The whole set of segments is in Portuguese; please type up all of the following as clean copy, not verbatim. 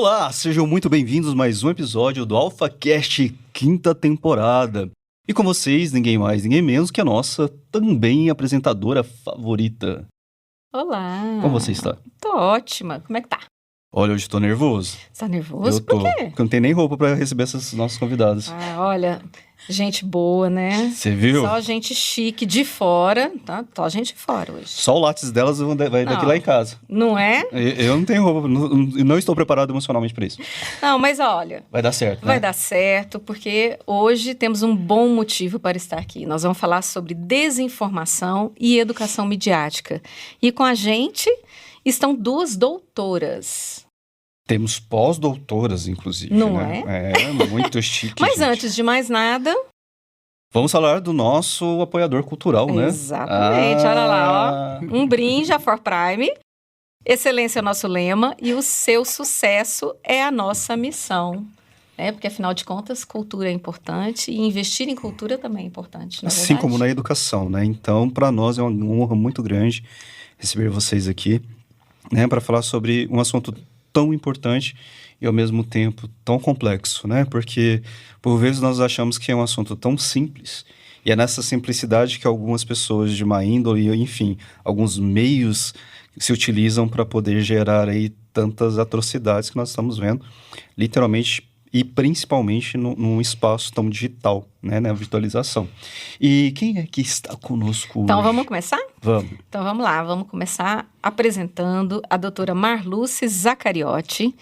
Olá, sejam muito bem-vindos a mais um episódio do AlphaCast, quinta temporada. E com vocês, ninguém mais, ninguém menos que a nossa também apresentadora favorita. Olá. Como você está? Tô ótima. Como é que tá? Olha, hoje tô nervoso. Você tá nervoso? Eu tô, Por quê? porque eu não tenho nem roupa pra receber esses nossos convidados. Olha, gente boa, né? Você viu? Só gente chique de fora, tá? Só gente de fora hoje. Só o lápis delas vai daqui lá em casa. Não é? Eu não tenho roupa, não estou preparado emocionalmente pra isso. Não, mas olha... Vai dar certo, né? Vai dar certo, porque hoje temos um bom motivo para estar aqui. Nós vamos falar sobre desinformação e educação midiática. E com a gente estão duas doutoras. Temos pós-doutoras, inclusive, Não né? É, muito chique, Mas gente. antes de mais nada... Vamos falar do nosso apoiador cultural, né? Exatamente, olha lá, ó. Um brinde à For Prime. Excelência é o nosso lema e o seu sucesso é a nossa missão. Porque, afinal de contas, cultura é importante e investir em cultura também é importante, não é Assim verdade? como na educação, né? Então, para nós é uma honra muito grande receber vocês aqui, né? Para falar sobre um assunto tão importante e, ao mesmo tempo, tão complexo, né? Porque, por vezes, nós achamos que é um assunto tão simples e é nessa simplicidade que algumas pessoas de má índole, enfim, alguns meios se utilizam para poder gerar aí tantas atrocidades que nós estamos vendo, literalmente e principalmente num espaço tão digital, né, na virtualização. E quem é que está conosco Então, hoje? vamos começar? Vamos. Então, vamos lá. Vamos começar apresentando a doutora Marluce Zaccariotti.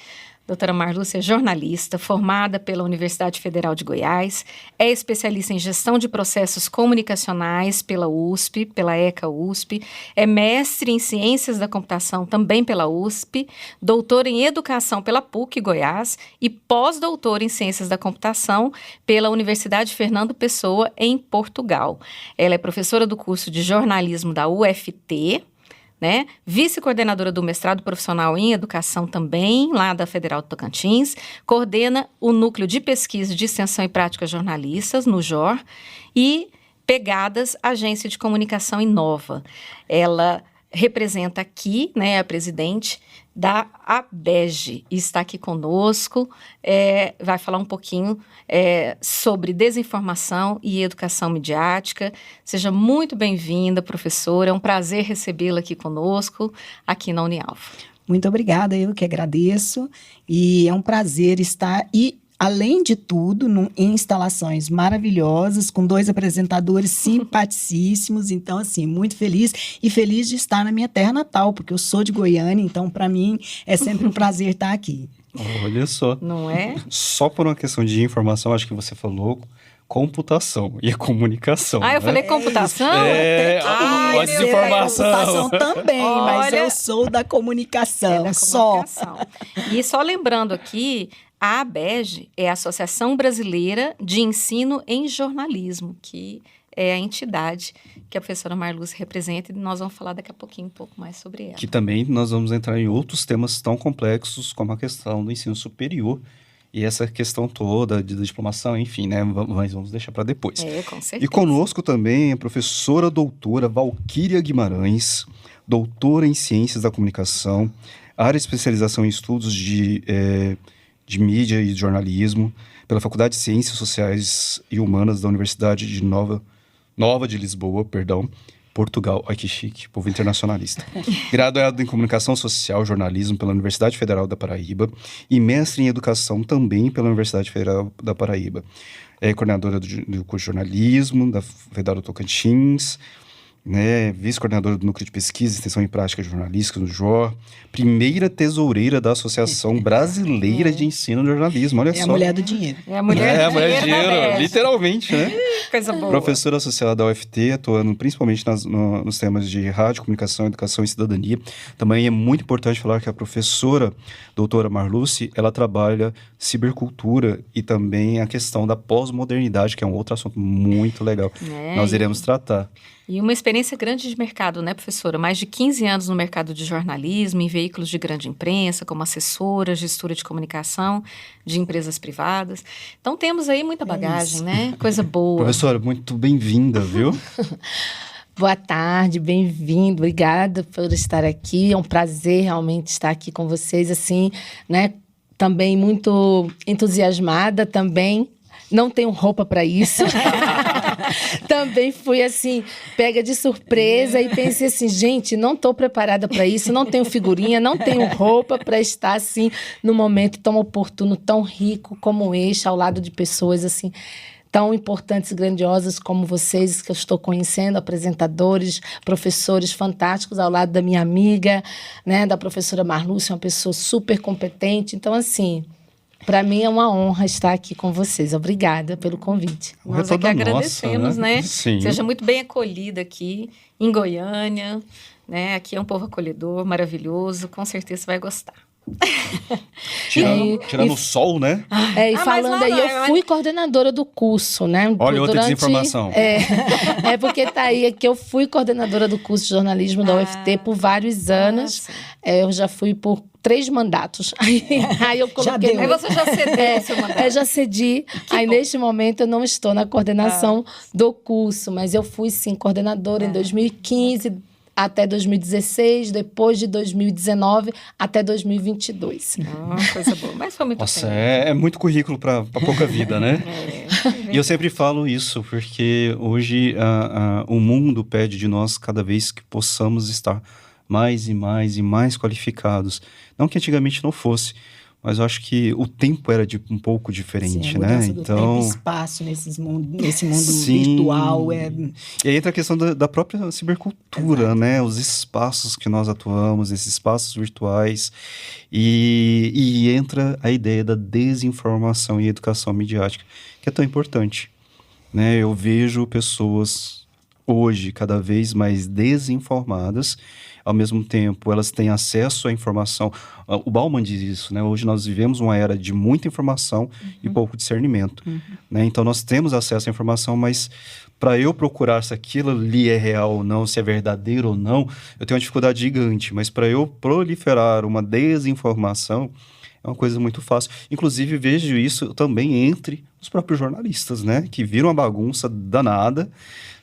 Doutora Marluce é jornalista, formada pela Universidade Federal de Goiás, é especialista em gestão de processos comunicacionais pela USP, pela ECA-USP, é mestre em ciências da computação também pela USP, doutora em educação pela PUC Goiás e pós-doutora em ciências da computação pela Universidade Fernando Pessoa, em Portugal. Ela é professora do curso de jornalismo da UFT, né? Vice-coordenadora do mestrado profissional em educação também, lá da Federal do Tocantins, coordena o núcleo de pesquisa de extensão e práticas jornalistas, no JOR, e Pegadas, agência de comunicação Inova. Ela representa aqui, né, a presidente da ABEGE, e está aqui conosco, vai falar um pouquinho sobre desinformação e educação midiática. Seja muito bem-vinda, professora, é um prazer recebê-la aqui conosco, aqui na Unialfa. Muito obrigada, eu que agradeço, e é um prazer estar além de tudo, em instalações maravilhosas, com dois apresentadores simpaticíssimos. Então, assim, muito feliz e feliz de estar na minha terra natal, porque eu sou de Goiânia, então, para mim, é sempre um prazer estar aqui. Olha só. Não é? Só por uma questão de informação, acho que você falou computação e comunicação. Eu falei computação? A desinformação. Computação também, mas eu sou da comunicação, só. E só lembrando aqui, a ABEGE é a Associação Brasileira de Ensino em Jornalismo, que é a entidade que a professora Marluce representa, e nós vamos falar daqui a pouquinho um pouco mais sobre ela. Que também nós vamos entrar em outros temas tão complexos como a questão do ensino superior e essa questão toda de diplomação, enfim, né? Mas vamos deixar para depois. Com certeza. E conosco também a professora doutora Valquíria Guimarães, doutora em Ciências da Comunicação, área de especialização em estudos de mídia e jornalismo, pela Faculdade de Ciências Sociais e Humanas da Universidade de Nova de Lisboa, Portugal. Ai, que chique, povo internacionalista. Graduado em Comunicação Social e Jornalismo pela Universidade Federal da Paraíba e mestre em Educação também pela Universidade Federal da Paraíba. É coordenadora do curso de jornalismo da Federal do Tocantins, né, vice-coordenadora do Núcleo de Pesquisa, Extensão e Prática Jornalística, no JOR, primeira tesoureira da Associação Brasileira de Ensino de Jornalismo, olha só. É a mulher do dinheiro. É a mulher do dinheiro, literalmente, né? Coisa boa. Professora associada da UFT, atuando principalmente nos temas de rádio, comunicação, educação e cidadania. Também é muito importante falar que a professora doutora Marluce, ela trabalha cibercultura e também a questão da pós-modernidade, que é um outro assunto muito legal. Nós iremos tratar. E uma experiência grande de mercado, né, professora? Mais de 15 anos no mercado de jornalismo, em veículos de grande imprensa, como assessora, gestora de comunicação de empresas privadas. Então, temos aí muita bagagem, né? Coisa boa. Professora, muito bem-vinda, viu? Boa tarde, bem-vindo. Obrigada por estar aqui. É um prazer realmente estar aqui com vocês, assim, né? também muito entusiasmada também. Não tenho roupa para isso. Também fui assim, pega de surpresa e pensei assim, gente, não estou preparada para isso, não tenho figurinha, não tenho roupa para estar assim num momento tão oportuno, tão rico como este, ao lado de pessoas assim tão importantes e grandiosas como vocês, que eu estou conhecendo, apresentadores, professores fantásticos, ao lado da minha amiga, né, da professora Marlúcia, uma pessoa super competente. Então, assim, para mim é uma honra estar aqui com vocês. Obrigada pelo convite. Nós é que agradecemos, né? Sim. Seja muito bem acolhida aqui em Goiânia, né? Aqui é um povo acolhedor, maravilhoso, com certeza você vai gostar. Tirando o sol, né? E falando aí, eu fui coordenadora do curso, né? Olha, outra desinformação. Porque tá aí que eu fui coordenadora do curso de jornalismo da UFT por vários anos. Eu já fui por 3 mandatos. Aí eu coloquei... Aí você já cedeu o seu mandato. Eu já cedi. Aí, neste momento, eu não estou na coordenação do curso, mas eu fui, sim, coordenadora em 2015 até 2016, depois de 2019 até 2022. Coisa boa. Mas foi muito Nossa, é muito currículo para pouca vida, né? E eu sempre falo isso, porque hoje o mundo pede de nós cada vez que possamos estar mais e mais e mais qualificados. Não que antigamente não fosse, mas eu acho que o tempo era um pouco diferente, né? Do tempo e espaço nesse mundo virtual. E aí entra a questão da própria cibercultura, Exato. Né? Os espaços que nós atuamos, esses espaços virtuais. E entra a ideia da desinformação e educação midiática, que é tão importante, né? Eu vejo pessoas hoje cada vez mais desinformadas. Ao mesmo tempo, elas têm acesso à informação. O Bauman diz isso, né? Hoje nós vivemos uma era de muita informação e pouco discernimento. Né? Então, nós temos acesso à informação, mas para eu procurar se aquilo ali é real ou não, se é verdadeiro ou não, eu tenho uma dificuldade gigante. Mas para eu proliferar uma desinformação, é uma coisa muito fácil. Inclusive, vejo isso também entre os próprios jornalistas, né? Que viram uma bagunça danada.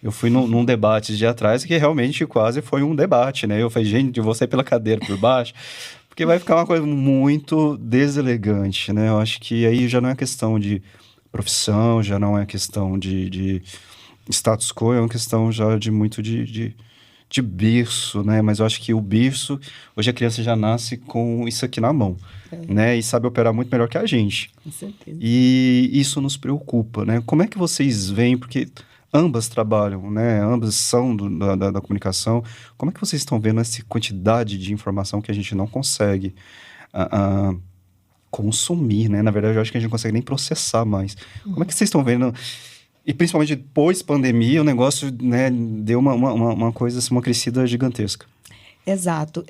Eu fui num debate de atrás que realmente quase foi um debate, né? Eu falei, gente, eu vou sair pela cadeira por baixo, porque vai ficar uma coisa muito deselegante, né? Eu acho que aí já não é questão de profissão, já não é questão de status quo, é uma questão já de muito de berço, né? Mas eu acho que o berço, hoje a criança já nasce com isso aqui na mão, né? E sabe operar muito melhor que a gente. Com certeza. E isso nos preocupa, né? Como é que vocês veem, porque ambas trabalham, né? Ambas são da comunicação. Como é que vocês estão vendo essa quantidade de informação que a gente não consegue consumir, né? Na verdade, eu acho que a gente não consegue nem processar mais. Como é que vocês estão vendo... E principalmente depois pandemia, o negócio, né, deu uma coisa, assim, uma crescida gigantesca. Exato.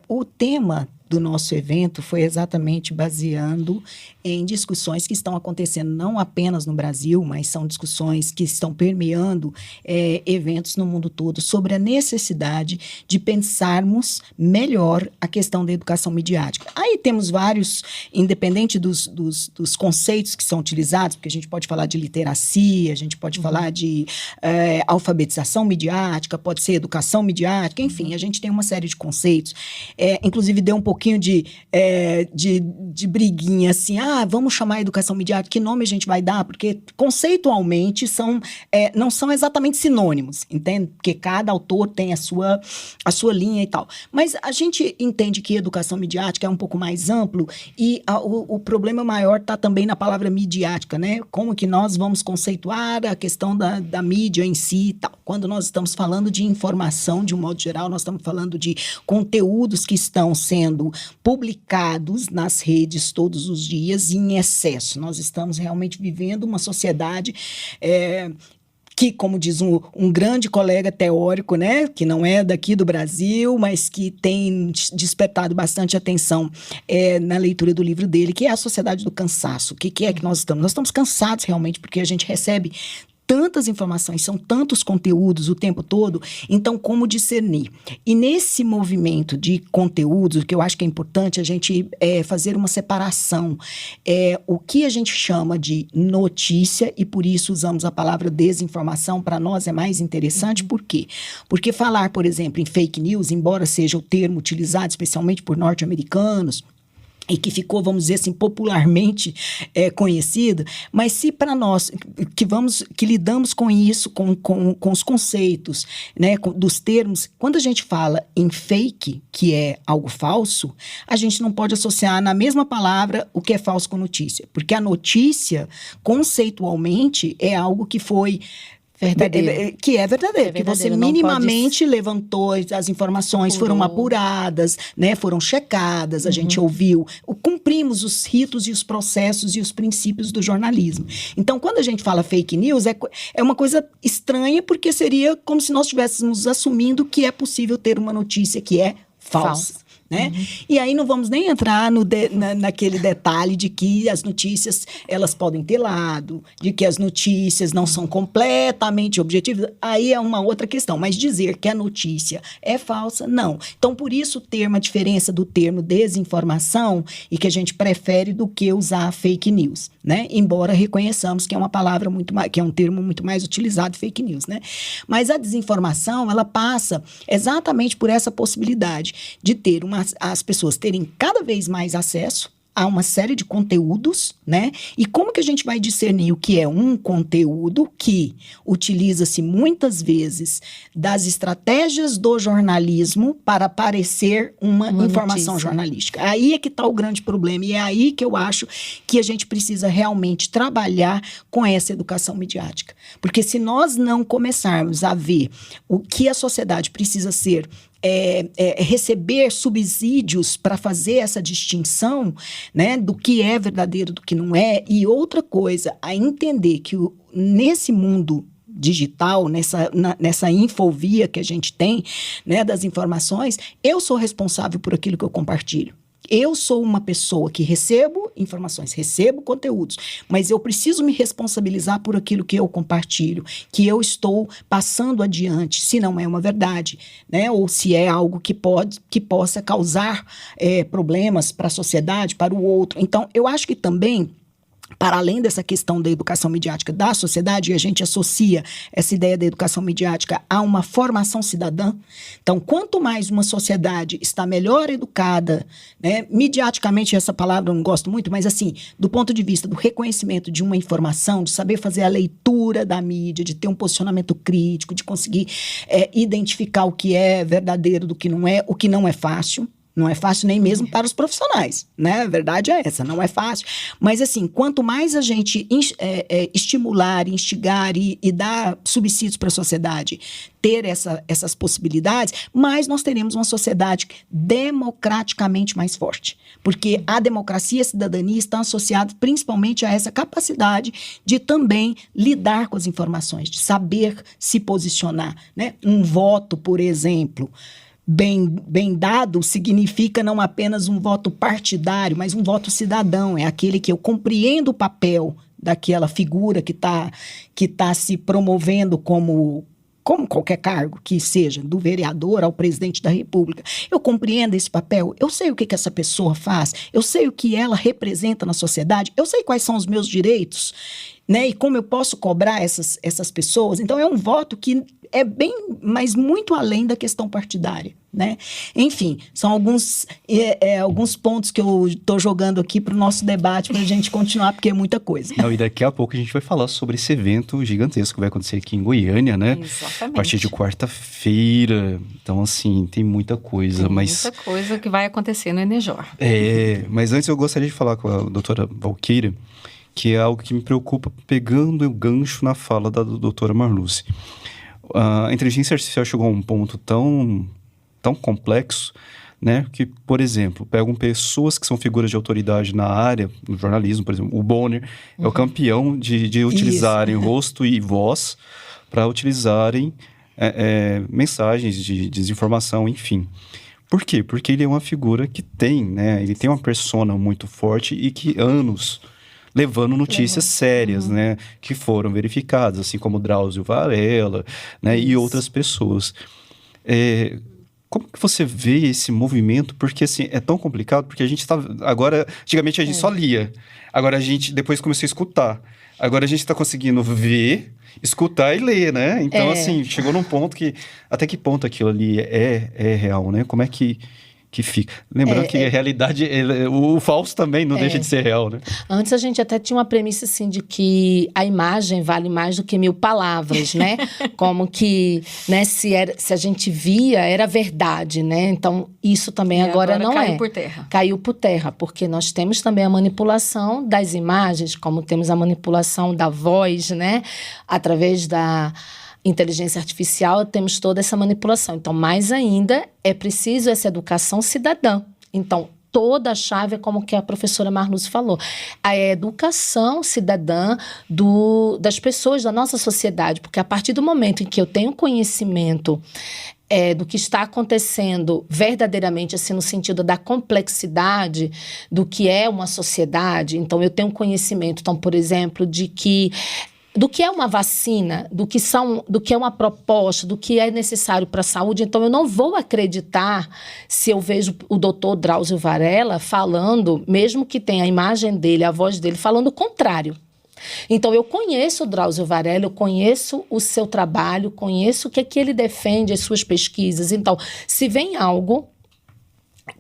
O tema do nosso evento foi exatamente baseando em discussões que estão acontecendo não apenas no Brasil, mas são discussões que estão permeando eventos no mundo todo sobre a necessidade de pensarmos melhor a questão da educação midiática. Aí temos vários, independente dos conceitos que são utilizados, porque a gente pode falar de literacia, a gente pode falar de alfabetização midiática, pode ser educação midiática, enfim, a gente tem uma série de conceitos. Inclusive, deu um pouquinho de briguinha, assim, vamos chamar a educação midiática, que nome a gente vai dar? Porque conceitualmente não são exatamente sinônimos, entende? Porque cada autor tem a sua linha e tal. Mas a gente entende que educação midiática é um pouco mais amplo e o problema maior está também na palavra midiática, né? Como que nós vamos conceituar a questão da mídia em si e tal. Quando nós estamos falando de informação, de um modo geral, nós estamos falando de conteúdos que estão sendo publicados nas redes todos os dias em excesso. Nós estamos realmente vivendo uma sociedade que, como diz um grande colega teórico, né, que não é daqui do Brasil, mas que tem despertado bastante atenção na leitura do livro dele, que é a sociedade do cansaço. O que é que nós estamos? Nós estamos cansados realmente, porque a gente recebe tantas informações, são tantos conteúdos o tempo todo, então como discernir? E nesse movimento de conteúdos, o que eu acho que é importante a gente fazer uma separação, o que a gente chama de notícia, e por isso usamos a palavra desinformação, para nós é mais interessante, por quê? Porque falar, por exemplo, em fake news, embora seja o termo utilizado especialmente por norte-americanos, e que ficou, vamos dizer assim, popularmente conhecido, mas se para nós, que lidamos com isso, com os conceitos, né, dos termos, quando a gente fala em fake, que é algo falso, a gente não pode associar na mesma palavra o que é falso com notícia, porque a notícia, conceitualmente, é algo que foi... verdadeiro. Que é verdadeiro, que você minimamente levantou as informações, foram apuradas, né, foram checadas, a gente ouviu, cumprimos os ritos e os processos e os princípios do jornalismo. Então, quando a gente fala fake news, é uma coisa estranha, porque seria como se nós estivéssemos assumindo que é possível ter uma notícia que é falsa. Né? E aí não vamos nem entrar naquele detalhe de que as notícias, elas podem ter lado, de que as notícias não são completamente objetivas, aí é uma outra questão, mas dizer que a notícia é falsa, não. Então, por isso o termo, a diferença do termo desinformação, e que a gente prefere do que usar fake news, né? Embora reconheçamos que é uma palavra muito mais, que é um termo muito mais utilizado, fake news, né? Mas a desinformação, ela passa exatamente por essa possibilidade de ter as pessoas terem cada vez mais acesso a uma série de conteúdos, né? E como que a gente vai discernir o que é um conteúdo que utiliza-se muitas vezes das estratégias do jornalismo para parecer uma informação notícia jornalística? Aí é que está o grande problema, e é aí que eu acho que a gente precisa realmente trabalhar com essa educação midiática. Porque se nós não começarmos a ver o que a sociedade precisa ser, receber subsídios para fazer essa distinção, né, do que é verdadeiro, do que não é, e outra coisa, a entender que nesse mundo digital, nessa infovia que a gente tem, né, das informações, eu sou responsável por aquilo que eu compartilho. Eu sou uma pessoa que recebo informações, recebo conteúdos, mas eu preciso me responsabilizar por aquilo que eu compartilho, que eu estou passando adiante, se não é uma verdade, né? Ou se é algo que possa causar problemas para a sociedade, para o outro. Então, eu acho que também, para além dessa questão da educação midiática da sociedade, e a gente associa essa ideia da educação midiática a uma formação cidadã. Então, quanto mais uma sociedade está melhor educada, né, midiaticamente, essa palavra eu não gosto muito, mas assim, do ponto de vista do reconhecimento de uma informação, de saber fazer a leitura da mídia, de ter um posicionamento crítico, de conseguir identificar o que é verdadeiro do que não é, o que não é fácil. Não é fácil nem mesmo para os profissionais, né? A verdade é essa, não é fácil. Mas, assim, quanto mais a gente estimular, instigar e dar subsídios para a sociedade ter essas possibilidades, mais nós teremos uma sociedade democraticamente mais forte. Porque a democracia e a cidadania estão associadas principalmente a essa capacidade de também lidar com as informações, de saber se posicionar, né? Um voto, por exemplo, bem dado significa não apenas um voto partidário, mas um voto cidadão. É aquele que eu compreendo o papel daquela figura que tá se promovendo como qualquer cargo que seja, do vereador ao presidente da República. Eu compreendo esse papel, eu sei o que essa pessoa faz, eu sei o que ela representa na sociedade, eu sei quais são os meus direitos, né? E como eu posso cobrar essas pessoas. Então, é um voto que é bem, mas muito além da questão partidária, né? Enfim, são alguns pontos que eu estou jogando aqui para o nosso debate, para a gente continuar, porque é muita coisa. Não, e daqui a pouco a gente vai falar sobre esse evento gigantesco que vai acontecer aqui em Goiânia, né? Exatamente. A partir de quarta-feira. Então, assim, tem muita coisa. Tem muita coisa que vai acontecer no Enejor. Mas antes eu gostaria de falar com a doutora Valquíria, que é algo que me preocupa, pegando o gancho na fala da doutora Marluce. A inteligência artificial chegou a um ponto tão complexo, né, que, por exemplo, pegam pessoas que são figuras de autoridade na área, no jornalismo, por exemplo, o Bonner é o campeão de utilizarem rosto e voz para utilizarem mensagens de desinformação, enfim. Por quê? Porque ele é uma figura que ele tem uma persona muito forte e que anos levando notícias sérias, né, que foram verificadas, assim como Drauzio Varela, né, e outras pessoas. Como que você vê esse movimento? Porque, assim, é tão complicado, porque a gente está... Agora, antigamente a gente só lia. Agora a gente depois começou a escutar. Agora a gente está conseguindo ver, escutar e ler, né? Então, assim, chegou num ponto que... Até que ponto aquilo ali é real, né? Como é que que fica. Lembrando que a realidade, o falso também não deixa de ser real, né? Antes a gente até tinha uma premissa assim de que a imagem vale mais do que 1000 palavras, né? Como que, né, se a gente via, era verdade, né? Então, isso também agora não caiu é. por terra. Caiu por terra, porque nós temos também a manipulação das imagens, como temos a manipulação da voz, né? Através da inteligência artificial, temos toda essa manipulação. Então, mais ainda, é preciso essa educação cidadã. Então, toda a chave é como que a professora Marluce falou. A educação cidadã das pessoas, da nossa sociedade. Porque a partir do momento em que eu tenho conhecimento do que está acontecendo verdadeiramente, assim, no sentido da complexidade do que é uma sociedade, então eu tenho conhecimento, então, por exemplo, do que é uma vacina, do que é uma proposta, do que é necessário para a saúde. Então, eu não vou acreditar se eu vejo o doutor Drauzio Varella falando, mesmo que tenha a imagem dele, a voz dele, falando o contrário. Então, eu conheço o Drauzio Varella, eu conheço o seu trabalho, conheço o que é que ele defende, as suas pesquisas. Então, se vem algo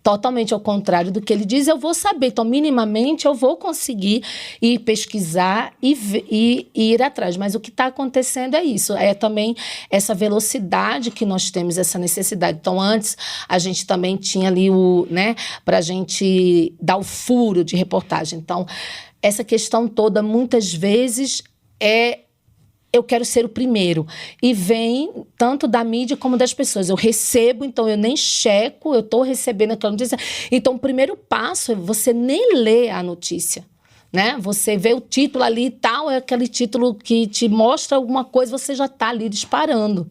totalmente ao contrário do que ele diz, eu vou saber. Então, minimamente, eu vou conseguir ir pesquisar e ir atrás. Mas o que está acontecendo é isso. É também essa velocidade que nós temos, essa necessidade. Então, antes, a gente também tinha ali para a gente dar o furo de reportagem. Então, essa questão toda, muitas vezes, eu quero ser o primeiro. E vem tanto da mídia como das pessoas. Eu recebo, então eu nem checo, eu estou recebendo aquela notícia. Então, o primeiro passo é você nem ler a notícia, né? Você vê o título ali e tal, é aquele título que te mostra alguma coisa, você já está ali disparando.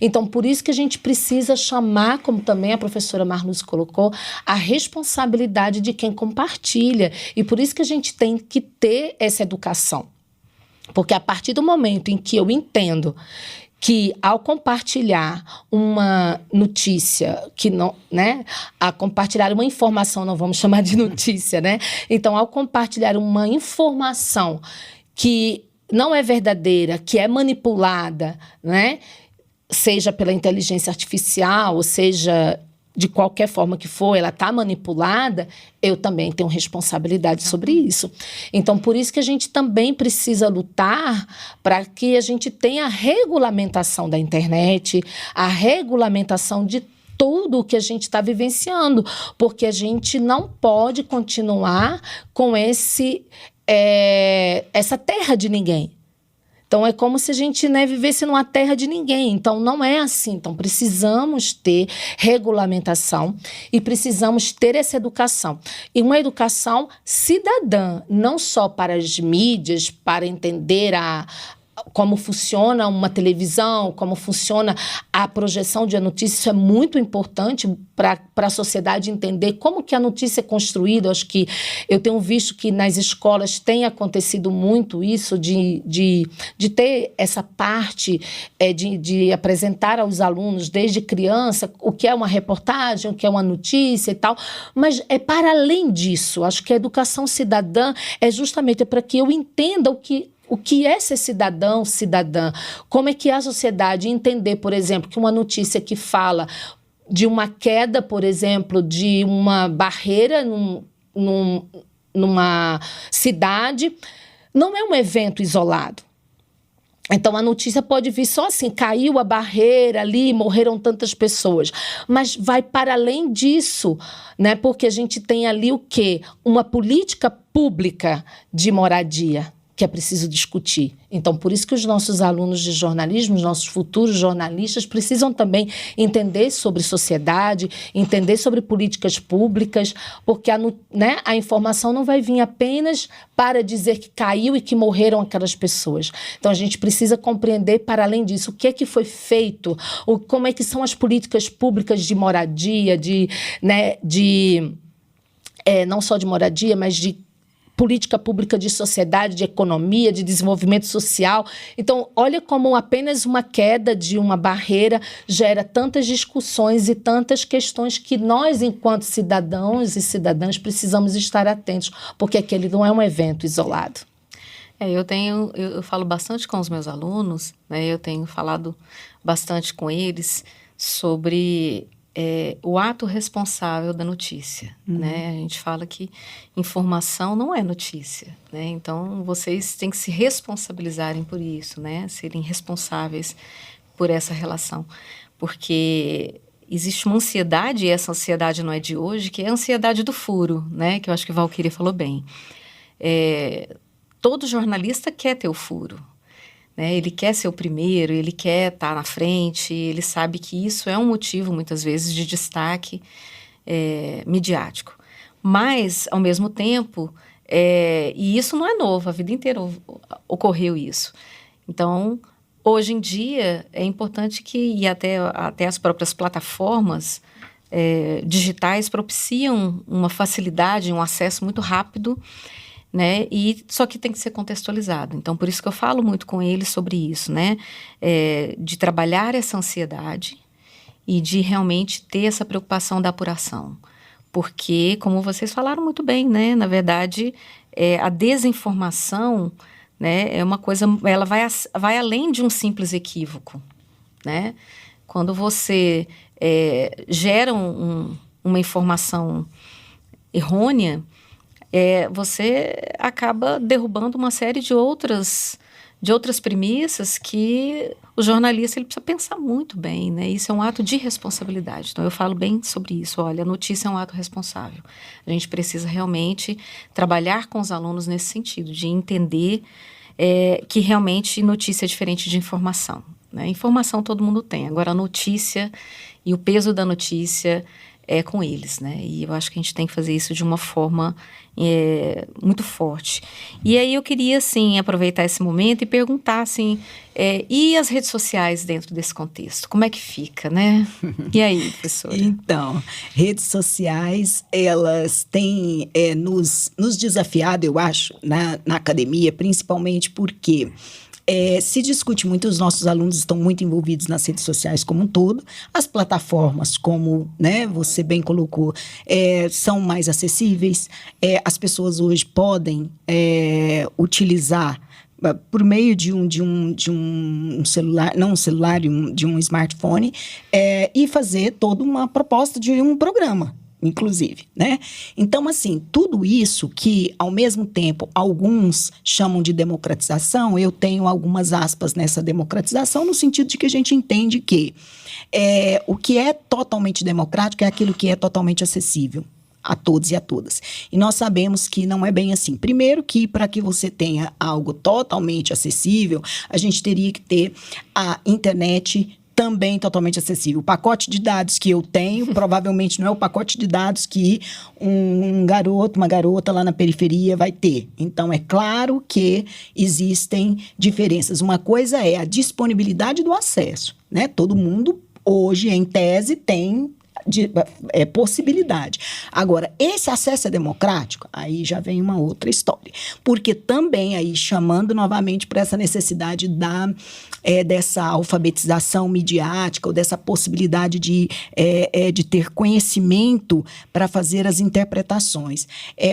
Então, por isso que a gente precisa chamar, como também a professora Marluce colocou, a responsabilidade de quem compartilha. E por isso que a gente tem que ter essa educação. Porque a partir do momento em que eu entendo que ao compartilhar uma notícia, que não, né? A compartilhar uma informação, não vamos chamar de notícia, né? Então, ao compartilhar uma informação que não é verdadeira, que é manipulada, né? Seja pela inteligência artificial, ou seja, de qualquer forma que for, ela está manipulada, eu também tenho responsabilidade sobre isso. Então, por isso que a gente também precisa lutar para que a gente tenha a regulamentação da internet, a regulamentação de tudo o que a gente está vivenciando, porque a gente não pode continuar com essa terra de ninguém. Então, é como se a gente vivesse numa terra de ninguém. Então, não é assim. Então, precisamos ter regulamentação e precisamos ter essa educação. E uma educação cidadã, não só para as mídias, para entender como funciona uma televisão, como funciona a projeção de a notícia. Isso é muito importante para a sociedade entender como que a notícia é construída. Acho que eu tenho visto que nas escolas tem acontecido muito isso, de ter essa parte de apresentar aos alunos, desde criança, o que é uma reportagem, o que é uma notícia e tal. Mas é para além disso. Acho que a educação cidadã é justamente para que eu entenda o que é ser cidadão, cidadã? Como é que a sociedade entender, por exemplo, que uma notícia que fala de uma queda, por exemplo, de uma barreira numa cidade, não é um evento isolado. Então, a notícia pode vir só assim, caiu a barreira ali, morreram tantas pessoas. Mas vai para além disso, né? Porque a gente tem ali o quê? Uma política pública de moradia, que é preciso discutir. Então, por isso que os nossos alunos de jornalismo, os nossos futuros jornalistas, precisam também entender sobre sociedade, entender sobre políticas públicas, porque a informação não vai vir apenas para dizer que caiu e que morreram aquelas pessoas. Então, a gente precisa compreender, para além disso, o que é que foi feito, como é que são as políticas públicas de moradia, não só de moradia, mas de política pública de sociedade, de economia, de desenvolvimento social. Então, olha como apenas uma queda de uma barreira gera tantas discussões e tantas questões que nós, enquanto cidadãos e cidadãs, precisamos estar atentos, porque aquele não é um evento isolado. Eu falo bastante com os meus alunos, né? Eu tenho falado bastante com eles sobre o ato responsável da notícia, né? A gente fala que informação não é notícia, né? Então, vocês têm que se responsabilizarem por isso, né? Serem responsáveis por essa relação. Porque existe uma ansiedade, e essa ansiedade não é de hoje, que é a ansiedade do furo, né? Que eu acho que a Valquíria falou bem. Todo jornalista quer ter o furo, né? Ele quer ser o primeiro, ele quer estar na frente, ele sabe que isso é um motivo, muitas vezes, de destaque midiático. Mas, ao mesmo tempo, e isso não é novo, a vida inteira ocorreu isso. Então, hoje em dia, é importante e até as próprias plataformas digitais propiciam uma facilidade, um acesso muito rápido, né? Só que tem que ser contextualizado. Então, por isso que eu falo muito com eles sobre isso, né? De trabalhar essa ansiedade e de realmente ter essa preocupação da apuração. Porque, como vocês falaram muito bem, né? Na verdade, a desinformação, né, é uma coisa, ela vai além de um simples equívoco, né? Quando você gera uma informação errônea, você acaba derrubando uma série de outras premissas que o jornalista ele precisa pensar muito bem, né? Isso é um ato de responsabilidade. Então, eu falo bem sobre isso. Olha, a notícia é um ato responsável. A gente precisa realmente trabalhar com os alunos nesse sentido, de entender que realmente notícia é diferente de informação, né? Informação todo mundo tem. Agora, a notícia e o peso da notícia é com eles, né? E eu acho que a gente tem que fazer isso de uma forma muito forte. E aí eu queria, assim, aproveitar esse momento e perguntar, assim, e as redes sociais dentro desse contexto? Como é que fica, né? E aí, professora? Então, redes sociais, elas têm nos desafiado, eu acho, na academia, principalmente porque se discute muito, os nossos alunos estão muito envolvidos nas redes sociais como um todo. As plataformas, como, né, você bem colocou, são mais acessíveis. As pessoas hoje podem utilizar por meio de um celular, não um celular, de um smartphone, e fazer toda uma proposta de um programa, inclusive, né? Então, assim, tudo isso que, ao mesmo tempo, alguns chamam de democratização, eu tenho algumas aspas nessa democratização, no sentido de que a gente entende que o que é totalmente democrático é aquilo que é totalmente acessível a todos e a todas. E nós sabemos que não é bem assim. Primeiro que, para que você tenha algo totalmente acessível, a gente teria que ter a internet também totalmente acessível. O pacote de dados que eu tenho, provavelmente não é o pacote de dados que um garoto, uma garota lá na periferia vai ter. Então, é claro que existem diferenças. Uma coisa é a disponibilidade do acesso, né? Todo mundo, hoje, em tese, tem possibilidade. Agora, esse acesso é democrático? Aí já vem uma outra história. Porque também aí, chamando novamente para essa necessidade dessa alfabetização midiática, ou dessa possibilidade de ter conhecimento para fazer as interpretações.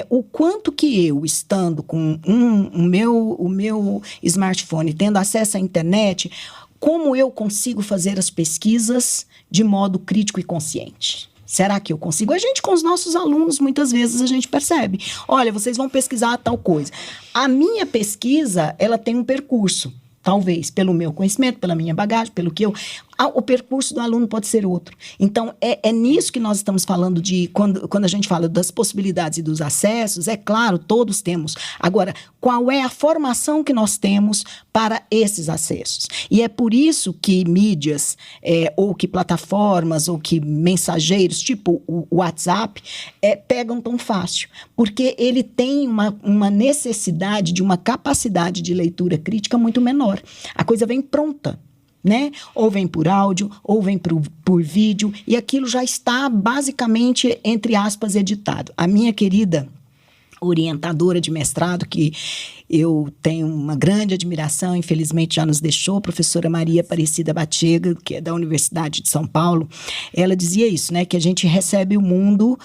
O quanto que eu, estando com o meu smartphone, tendo acesso à internet, como eu consigo fazer as pesquisas de modo crítico e consciente? Será que eu consigo? A gente, com os nossos alunos, muitas vezes a gente percebe. Olha, vocês vão pesquisar tal coisa. A minha pesquisa, ela tem um percurso. Talvez, pelo meu conhecimento, pela minha bagagem, pelo que o percurso do aluno pode ser outro. Então, é nisso que nós estamos falando quando a gente fala das possibilidades e dos acessos, é claro, todos temos. Agora, qual é a formação que nós temos para esses acessos? E é por isso que mídias, ou que plataformas, ou que mensageiros, tipo o WhatsApp, pegam tão fácil. Porque ele tem uma necessidade de uma capacidade de leitura crítica muito menor. A coisa vem pronta, né? Ou vem por áudio, ou vem por vídeo, e aquilo já está basicamente, entre aspas, editado. A minha querida orientadora de mestrado, que eu tenho uma grande admiração, infelizmente já nos deixou, a professora Maria Aparecida Batega, que é da Universidade de São Paulo, ela dizia isso, né, que a gente recebe o mundo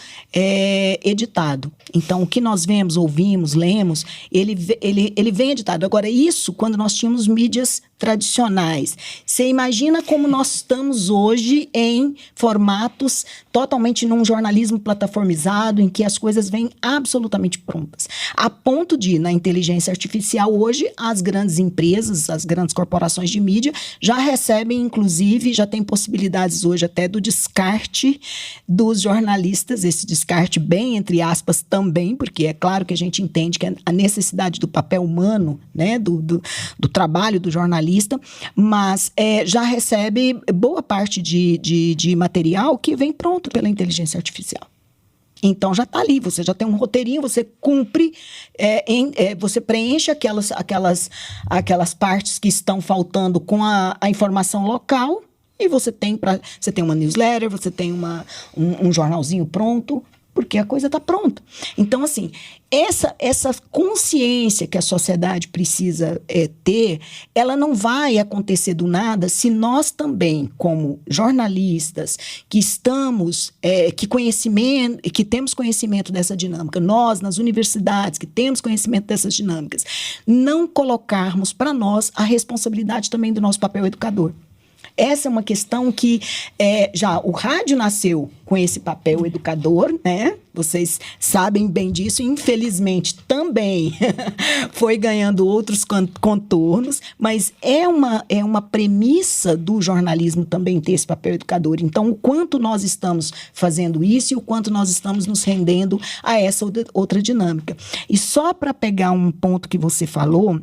editado. Então, o que nós vemos, ouvimos, lemos, ele vem editado. Agora, isso quando nós tínhamos mídias tradicionais. Você imagina como nós estamos hoje em formatos totalmente num jornalismo plataformizado, em que as coisas vêm absolutamente prontas. A ponto de, na inteligência artificial, hoje, as grandes empresas, as grandes corporações de mídia já recebem, inclusive, já tem possibilidades hoje até do descarte dos jornalistas, esse descarte bem, entre aspas, também, porque é claro que a gente entende que a necessidade do papel humano, né, do trabalho do jornalista, mas já recebe boa parte de material que vem pronto pela inteligência artificial. Então, já está ali, você já tem um roteirinho, você cumpre, você preenche aquelas partes que estão faltando com a informação local e você tem uma newsletter, você tem um jornalzinho pronto, porque a coisa está pronta. Então, assim, essa consciência que a sociedade precisa ter, ela não vai acontecer do nada se nós também, como jornalistas, que temos conhecimento dessa dinâmica, nós, nas universidades, que temos conhecimento dessas dinâmicas, não colocarmos para nós a responsabilidade também do nosso papel educador. Essa é uma questão que já o rádio nasceu com esse papel educador, né? Vocês sabem bem disso, infelizmente também foi ganhando outros contornos, mas é uma premissa do jornalismo também ter esse papel educador. Então, o quanto nós estamos fazendo isso e o quanto nós estamos nos rendendo a essa outra dinâmica. E só para pegar um ponto que você falou,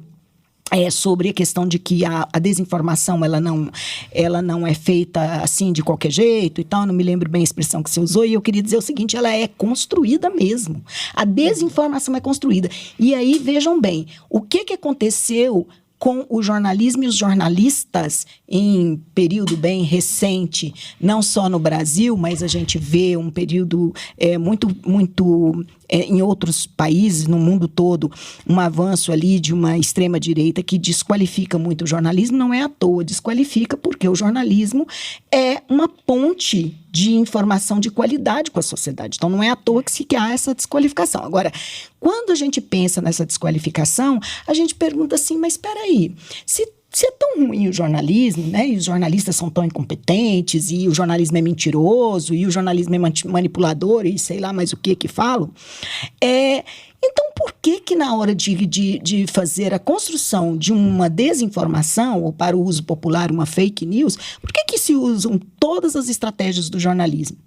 sobre a questão de que a desinformação ela não é feita assim de qualquer jeito e tal, não me lembro bem a expressão que você usou, e eu queria dizer o seguinte, ela é construída mesmo. A desinformação é construída. E aí, vejam bem, o que aconteceu com o jornalismo e os jornalistas em período bem recente, não só no Brasil, mas a gente vê um período muito em outros países, no mundo todo, um avanço ali de uma extrema-direita que desqualifica muito o jornalismo, não é à toa, desqualifica porque o jornalismo é uma ponte de informação de qualidade com a sociedade. Então, não é à toa que há essa desqualificação. Agora, quando a gente pensa nessa desqualificação, a gente pergunta assim, mas espera aí, se é tão ruim o jornalismo, né, e os jornalistas são tão incompetentes, e o jornalismo é mentiroso, e o jornalismo é manipulador, e sei lá mais o que falam, então por que na hora de fazer a construção de uma desinformação, ou para o uso popular uma fake news, por que se usam todas as estratégias do jornalismo?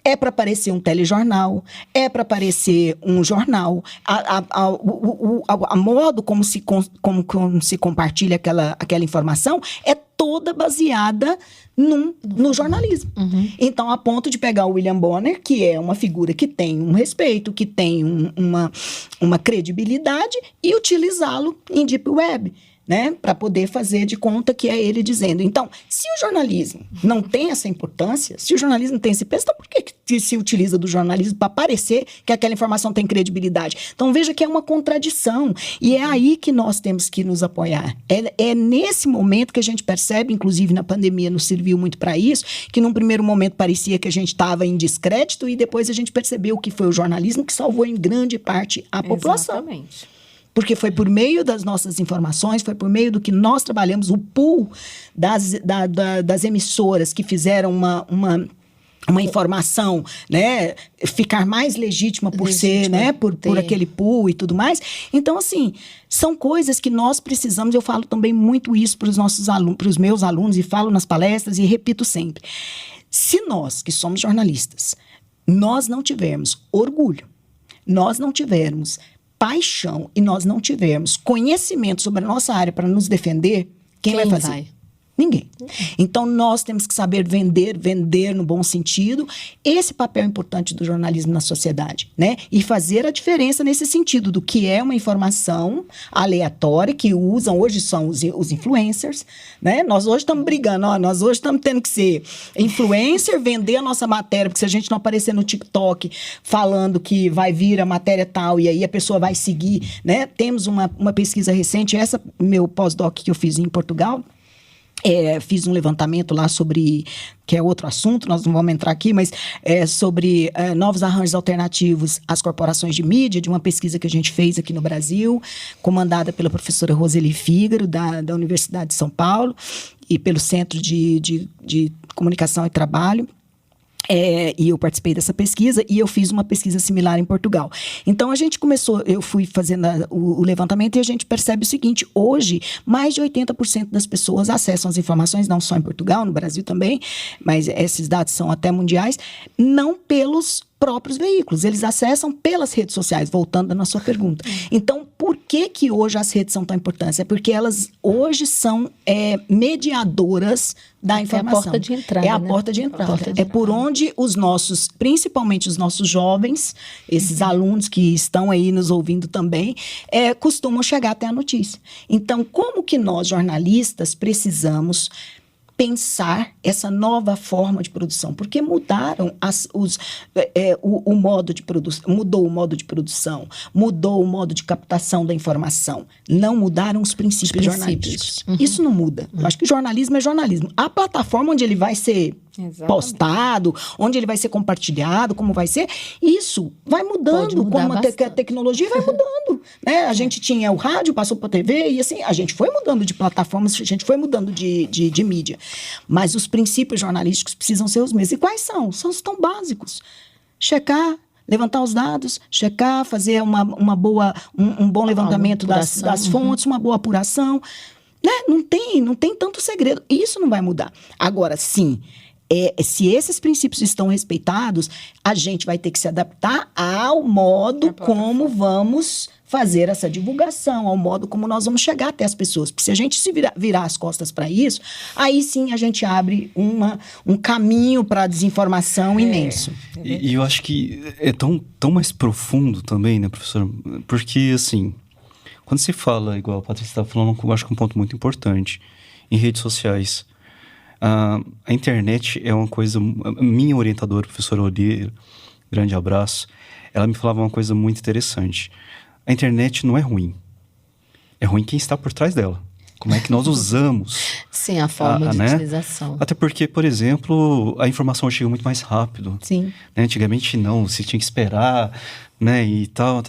É para aparecer um telejornal, é para aparecer um jornal, a modo como se compartilha aquela informação é toda baseada no jornalismo. Uhum. Então, a ponto de pegar o William Bonner, que é uma figura que tem um respeito, que tem uma credibilidade, e utilizá-lo em Deep Web, né, para poder fazer de conta que é ele dizendo. Então, se o jornalismo não tem essa importância, se o jornalismo não tem esse peso, então por que se utiliza do jornalismo para parecer que aquela informação tem credibilidade? Então, veja que é uma contradição. E é aí que nós temos que nos apoiar. É nesse momento que a gente percebe, inclusive na pandemia nos serviu muito para isso, que num primeiro momento parecia que a gente estava em descrédito e depois a gente percebeu que foi o jornalismo que salvou em grande parte a população. Exatamente. Porque foi por meio das nossas informações, foi por meio do que nós trabalhamos, o pool das emissoras que fizeram uma informação, né, ficar mais legítima por ser, né, por aquele pool e tudo mais. Então, assim, são coisas que nós precisamos, eu falo também muito isso para os nossos alunos, para os meus alunos, e falo nas palestras e repito sempre. Se nós, que somos jornalistas, nós não tivermos orgulho, nós não tivermos paixão e nós não tivermos conhecimento sobre a nossa área para nos defender, quem vai fazer? Ninguém. Então, nós temos que saber vender no bom sentido, esse papel importante do jornalismo na sociedade, né? E fazer a diferença nesse sentido do que é uma informação aleatória, que usam, hoje são os influencers, né? Nós hoje estamos brigando, nós hoje estamos tendo que ser influencer, vender a nossa matéria, porque se a gente não aparecer no TikTok falando que vai vir a matéria tal, e aí a pessoa vai seguir, né? Temos uma pesquisa recente, essa meu pós-doc que eu fiz em Portugal, fiz um levantamento lá sobre, que é outro assunto, nós não vamos entrar aqui, mas sobre novos arranjos alternativos às corporações de mídia, de uma pesquisa que a gente fez aqui no Brasil, comandada pela professora Roseli Fígaro, da Universidade de São Paulo, e pelo Centro de Comunicação e Trabalho. E eu participei dessa pesquisa e eu fiz uma pesquisa similar em Portugal. Então, a gente começou, eu fui fazendo o levantamento e a gente percebe o seguinte, hoje, mais de 80% das pessoas acessam as informações, não só em Portugal, no Brasil também, mas esses dados são até mundiais, não pelos próprios veículos, eles acessam pelas redes sociais, voltando na sua pergunta. Então, por que hoje as redes são tão importantes? É porque elas hoje são mediadoras da informação. É a porta de entrada, É a porta de entrada. É por onde os nossos, principalmente os nossos jovens, esses alunos que estão aí nos ouvindo também, costumam chegar até a notícia. Então, como que nós, jornalistas, precisamos pensar essa nova forma de produção, porque mudaram o modo de produção, mudou o modo de produção, mudou o modo de captação da informação, não mudaram os princípios jornalísticos. Isso não muda. Eu acho que jornalismo é jornalismo. A plataforma onde ele vai ser postado, onde ele vai ser compartilhado, como vai ser, isso vai mudando, como a tecnologia vai mudando, né? A gente tinha o rádio, passou para a TV, e assim, a gente foi mudando de plataformas, a gente foi mudando de mídia. Mas os princípios jornalísticos precisam ser os mesmos. E quais são? São os tão básicos. Checar, levantar os dados, checar, fazer um bom levantamento das fontes, uma boa apuração, né? Não tem tanto segredo. Isso não vai mudar. Agora, sim, se esses princípios estão respeitados, a gente vai ter que se adaptar ao modo como vamos fazer essa divulgação, ao modo como nós vamos chegar até as pessoas. Porque se a gente se virar as costas para isso, aí sim a gente abre um caminho para a desinformação imenso. E eu acho que é tão mais profundo também, né, professora? Porque, assim, quando se fala, igual a Patrícia estava falando, eu acho que é um ponto muito importante, em redes sociais. A internet é uma coisa... Minha orientadora, professora Oliveira, grande abraço, ela me falava uma coisa muito interessante. A internet não é ruim. É ruim quem está por trás dela. Como é que nós usamos... Sim, a forma de utilização. Até porque, por exemplo, a informação chega muito mais rápido. Sim. Né? Antigamente, não. Você tinha que esperar, né? E tal.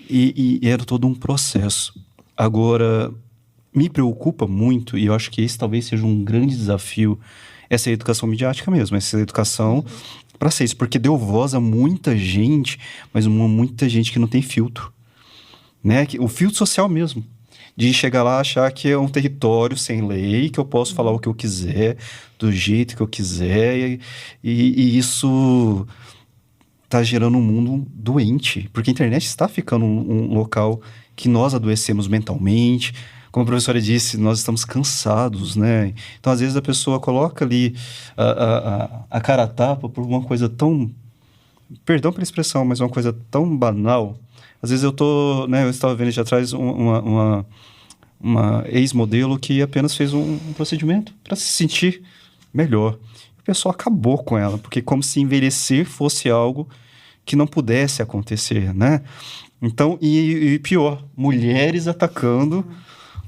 E era todo um processo. Agora... Me preocupa muito, e eu acho que esse talvez seja um grande desafio, essa educação midiática mesmo, essa educação para ser isso, porque deu voz a muita gente, mas muita gente que não tem filtro, né? O filtro social mesmo, de chegar lá achar que é um território sem lei, que eu posso falar o que eu quiser, do jeito que eu quiser, e isso está gerando um mundo doente, porque a internet está ficando um local que nós adoecemos mentalmente. Como a professora disse, nós estamos cansados, né? Então, às vezes, a pessoa coloca ali a cara a tapa por uma coisa tão... Perdão pela expressão, mas uma coisa tão banal. Às vezes eu estava vendo de atrás uma ex-modelo que apenas fez um procedimento para se sentir melhor. O pessoal acabou com ela, porque como se envelhecer fosse algo que não pudesse acontecer, né? Então, e pior, mulheres atacando...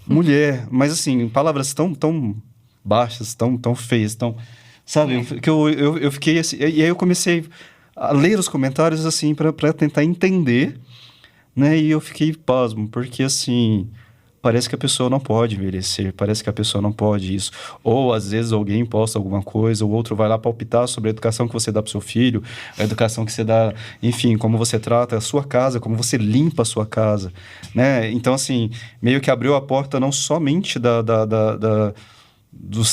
mulher, mas assim, palavras tão baixas, tão feias, sabe, que eu fiquei assim, e aí eu comecei a ler os comentários assim, para tentar entender, né, e eu fiquei pasmo, porque assim, parece que a pessoa não pode envelhecer, parece que a pessoa não pode isso, ou às vezes alguém posta alguma coisa, o outro vai lá palpitar sobre a educação que você dá pro seu filho, a educação que você dá, enfim, como você trata a sua casa, como você limpa a sua casa, né? Então, assim, meio que abriu a porta não somente dos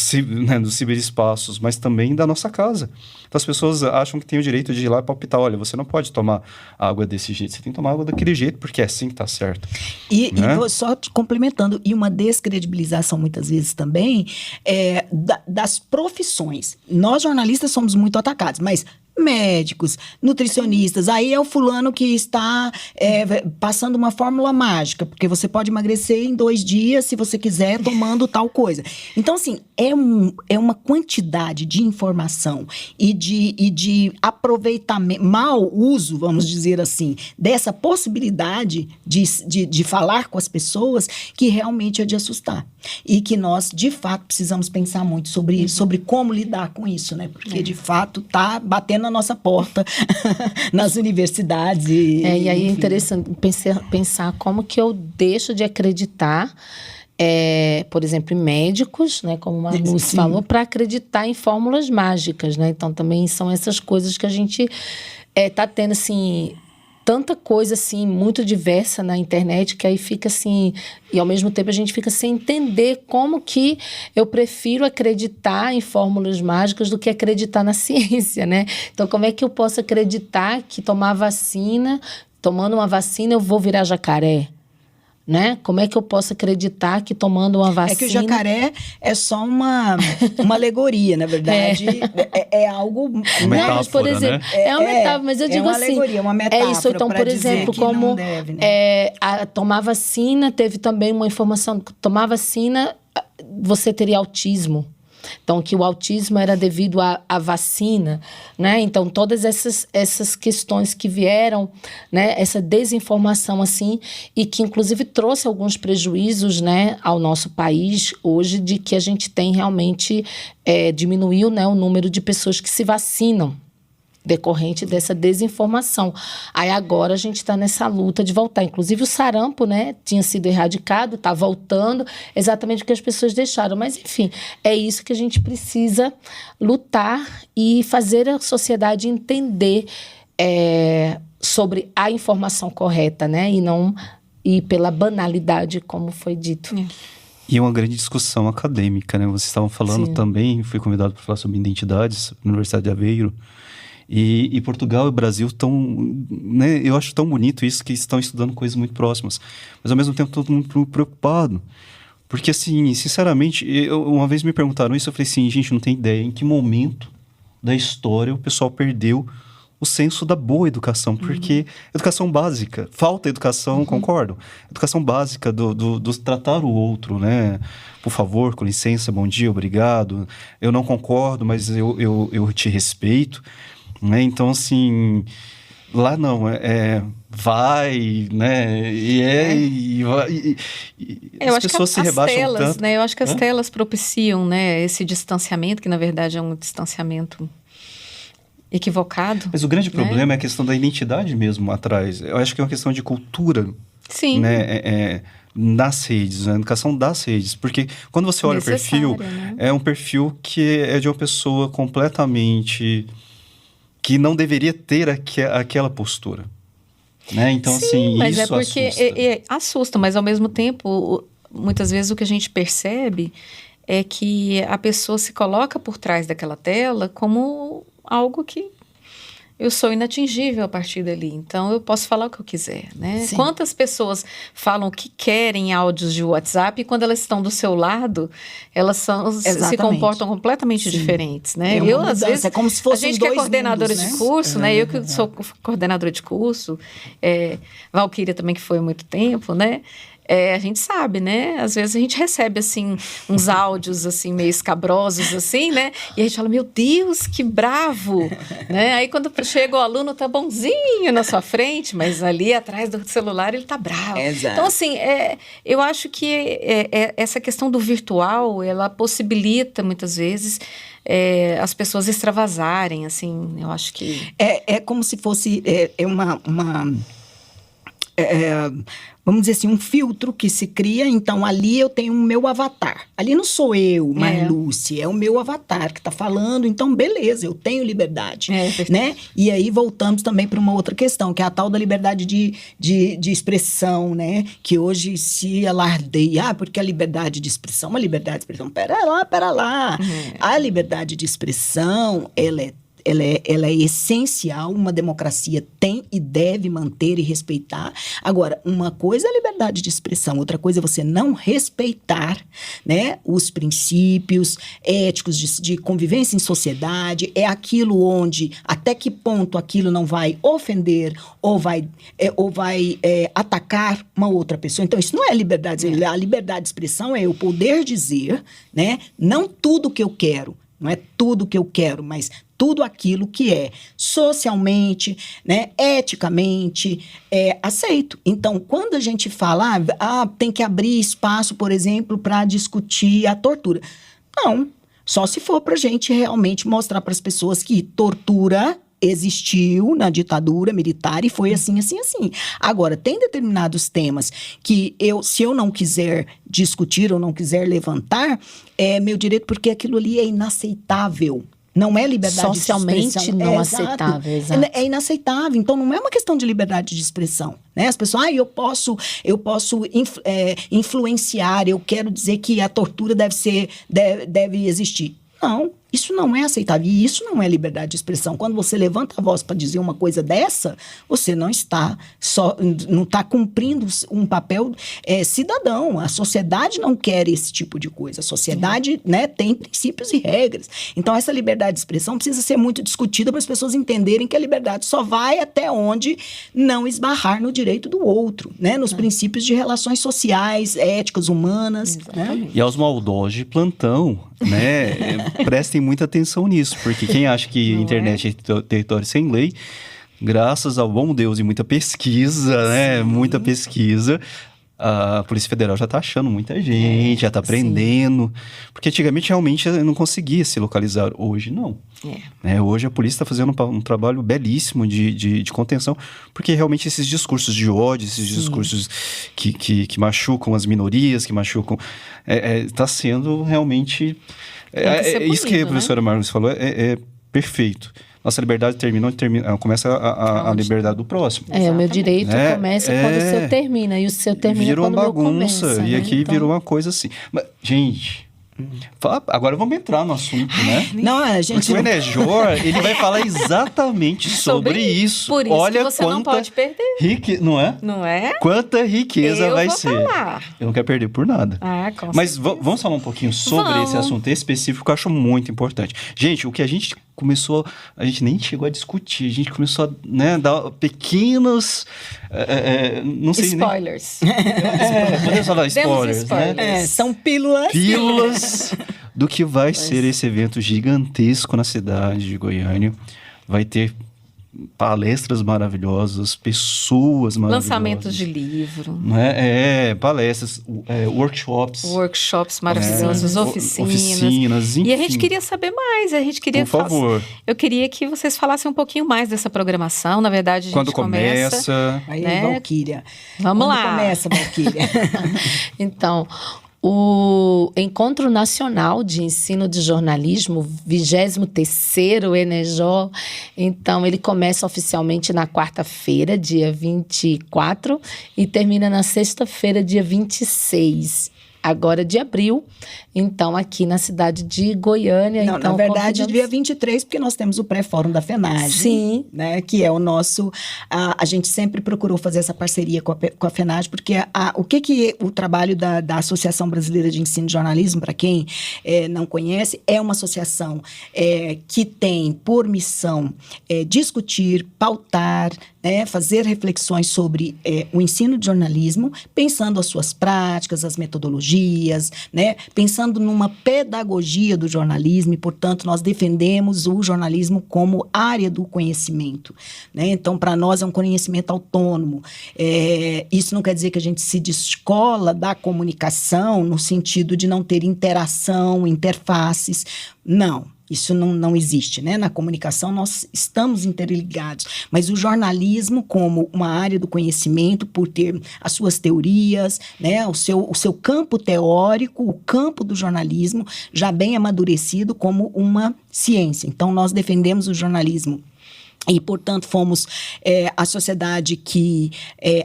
ciberespaços, mas também da nossa casa. Então as pessoas acham que tem o direito de ir lá e palpitar, olha, você não pode tomar água desse jeito, você tem que tomar água daquele jeito, porque é assim que está certo. E vou só te complementando, e uma descredibilização muitas vezes também das profissões. Nós jornalistas somos muito atacados, mas médicos, nutricionistas, aí é o fulano que está passando uma fórmula mágica, porque você pode emagrecer em 2 dias, se você quiser, tomando tal coisa. Então, assim, é uma quantidade de informação e de aproveitamento, mau uso, vamos dizer assim, dessa possibilidade de falar com as pessoas, que realmente é de assustar. E que nós, de fato, precisamos pensar muito sobre como lidar com isso, né? Porque, de fato, está batendo na nossa porta, nas universidades. E aí é interessante pensar como que eu deixo de acreditar, por exemplo, em médicos, né, como a Lúcia falou, para acreditar em fórmulas mágicas, né? Então, também são essas coisas que a gente está tendo, assim, tanta coisa, assim, muito diversa na internet, que aí fica, assim... E, ao mesmo tempo, a gente fica sem entender como que eu prefiro acreditar em fórmulas mágicas do que acreditar na ciência, né? Então, como é que eu posso acreditar que tomando uma vacina, eu vou virar jacaré? Né? Como é que eu posso acreditar que tomando uma vacina... É que o jacaré é só uma alegoria, na verdade. É algo... Uma metáfora, mas, por exemplo, né? É uma metáfora, mas eu digo assim... É uma alegoria, uma metáfora. É isso, então, por exemplo, como deve, né? Tomar vacina, teve também uma informação, tomar vacina, você teria autismo. Então, que o autismo era devido à vacina, né? Então, todas essas questões que vieram, né? Essa desinformação, assim, e que, inclusive, trouxe alguns prejuízos, né? Ao nosso país, hoje, de que a gente tem realmente... diminuiu, né? O número de pessoas que se vacinam, decorrente dessa desinformação. Aí agora a gente está nessa luta de voltar. Inclusive o sarampo, né, tinha sido erradicado, está voltando, exatamente o que as pessoas deixaram. Mas, enfim, é isso que a gente precisa lutar e fazer a sociedade entender sobre a informação correta, né, e não ir pela banalidade, como foi dito. E é uma grande discussão acadêmica, né? Vocês estavam falando também, fui convidado para falar sobre identidades na Universidade de Aveiro. E Portugal e Brasil estão, né, eu acho tão bonito isso, que estão estudando coisas muito próximas. Mas, ao mesmo tempo, todo mundo preocupado. Porque, assim, sinceramente, uma vez me perguntaram isso, eu falei assim, gente, não tem ideia em que momento da história o pessoal perdeu o senso da boa educação. Porque educação básica, falta educação, concordo? Educação básica do tratar o outro, né? Por favor, com licença, bom dia, obrigado. Eu não concordo, mas eu te respeito. Né? Então, assim, lá não, vai, né? Eu as acho pessoas que se rebaixam telas, tanto. né? Eu acho que as telas propiciam, né, esse distanciamento, que na verdade é um distanciamento equivocado. Mas o grande problema é a questão da identidade mesmo atrás. Eu acho que é uma questão de cultura. Sim. Né? Nas redes, na educação das redes. Porque quando você olha o perfil, né? é um perfil que é de uma pessoa completamente... que não deveria ter aquela postura. Né? Então, sim, assim, mas isso é porque assusta, mas ao mesmo tempo, muitas vezes o que a gente percebe é que a pessoa se coloca por trás daquela tela como algo que eu sou inatingível a partir dali, então eu posso falar o que eu quiser, né? Sim. Quantas pessoas falam que querem em áudios de WhatsApp e quando elas estão do seu lado, elas se comportam completamente diferentes, né? É uma às mudança, vezes, é como se fossem a gente que é dois coordenadora mundos, de né? curso, né? Eu que sou coordenadora de curso, Valquíria também, que foi há muito tempo, né? A gente sabe, né? Às vezes a gente recebe, assim, uns áudios, assim, meio escabrosos, assim, né? E a gente fala, meu Deus, que bravo, né? Aí quando chega o aluno, tá bonzinho na sua frente, mas ali atrás do celular ele tá bravo. Exato. Então, assim, eu acho que essa questão do virtual, ela possibilita, muitas vezes, as pessoas extravasarem, assim, eu acho que... É como se fosse uma vamos dizer assim, um filtro que se cria. Então, ali eu tenho o meu avatar. Ali não sou eu, Marluce, é o meu avatar que está falando. Então, beleza, eu tenho liberdade, né? E aí voltamos também para uma outra questão, que é a tal da liberdade de expressão, né? Que hoje se alardeia, porque a liberdade de expressão, uma liberdade de expressão, pera lá. A liberdade de expressão, ela é essencial, uma democracia tem e deve manter e respeitar. Agora, uma coisa é a liberdade de expressão, outra coisa é você não respeitar, né, os princípios éticos de convivência em sociedade. É aquilo onde, até que ponto aquilo não vai ofender ou vai atacar uma outra pessoa. Então, isso não é liberdade. A liberdade de expressão é eu poder dizer, né, não tudo que eu quero, não é tudo que eu quero, mas tudo aquilo que é socialmente, né, eticamente aceito. Então, quando a gente fala, tem que abrir espaço, por exemplo, para discutir a tortura. Não, só se for para a gente realmente mostrar para as pessoas que tortura existiu na ditadura militar e foi assim. Agora, tem determinados temas que se eu não quiser discutir ou não quiser levantar, é meu direito, porque aquilo ali é inaceitável. Não é liberdade socialmente de expressão. Não aceitável, exato. É inaceitável. Então, não é uma questão de liberdade de expressão, né? As pessoas, eu posso influenciar, eu quero dizer que a tortura deve existir. Não, isso não é aceitável. E isso não é liberdade de expressão. Quando você levanta a voz para dizer uma coisa dessa, você não está cumprindo um papel cidadão. A sociedade não quer esse tipo de coisa. A sociedade, né, tem princípios e regras. Então, essa liberdade de expressão precisa ser muito discutida para as pessoas entenderem que a liberdade só vai até onde não esbarrar no direito do outro, né? Nos princípios de relações sociais, éticas, humanas. Né? E aos maldosos de plantão, né? Prestem muita atenção nisso, porque quem acha que a internet é território sem lei, graças ao bom Deus e muita pesquisa, né? Muita pesquisa, a Polícia Federal já está achando muita gente, já está prendendo. Porque antigamente realmente não conseguia se localizar. Hoje não. Hoje a polícia está fazendo um trabalho belíssimo de contenção, porque realmente esses discursos de ódio, esses discursos que machucam as minorias, que machucam... Está sendo realmente... isso que a professora Marluce falou é perfeito. Nossa liberdade começa a liberdade do próximo. O meu direito começa quando o seu termina, e o seu termina virou quando o meu começa. Virou uma bagunça, e aqui virou uma coisa assim. Mas, gente... Agora vamos entrar no assunto, né? Não, a gente porque o Enejor, ele vai falar exatamente sobre isso. Por isso Olha que você não pode perder. Não é? Não é? Quanta riqueza vai vou ser. Falar. Eu não quero perder por nada. Mas vamos falar um pouquinho sobre esse assunto específico que eu acho muito importante. Gente, o que a gente nem chegou a discutir, a gente começou a dar pequenos... não sei spoilers. Podemos falar spoilers, né? São pílulas do que vai ser esse evento gigantesco na cidade de Goiânia. Vai ter palestras maravilhosas, pessoas maravilhosas. Lançamentos de livro. Palestras, workshops. Workshops maravilhosos, oficinas. Enfim. E a gente queria saber mais, Por favor. Eu queria que vocês falassem um pouquinho mais dessa programação. Na verdade, a gente Quando começa. Aí, Valquíria. Vamos lá. Quando começa, Valquíria? Então... O Encontro Nacional de Ensino de Jornalismo, 23º Enejó, então ele começa oficialmente na quarta-feira, dia 24, e termina na sexta-feira, dia 26. Agora de abril, então aqui na cidade de Goiânia. Não, na verdade, dia 23, porque nós temos o pré-fórum da FENAGE. Sim. Né, que é o nosso... A gente sempre procurou fazer essa parceria com a FENAGE, porque o que o trabalho da Associação Brasileira de Ensino de Jornalismo, para quem não conhece, é uma associação que tem por missão discutir, pautar, fazer reflexões sobre o ensino de jornalismo, pensando as suas práticas, as metodologias, pensando numa pedagogia do jornalismo, e, portanto, nós defendemos o jornalismo como área do conhecimento. Então, para nós, é um conhecimento autônomo. Isso não quer dizer que a gente se descola da comunicação no sentido de não ter interação, interfaces. Não. Isso não existe, né? Na comunicação nós estamos interligados, mas o jornalismo como uma área do conhecimento, por ter as suas teorias, né? O seu campo teórico, o campo do jornalismo já bem amadurecido como uma ciência. Então nós defendemos o jornalismo e, portanto, fomos a sociedade que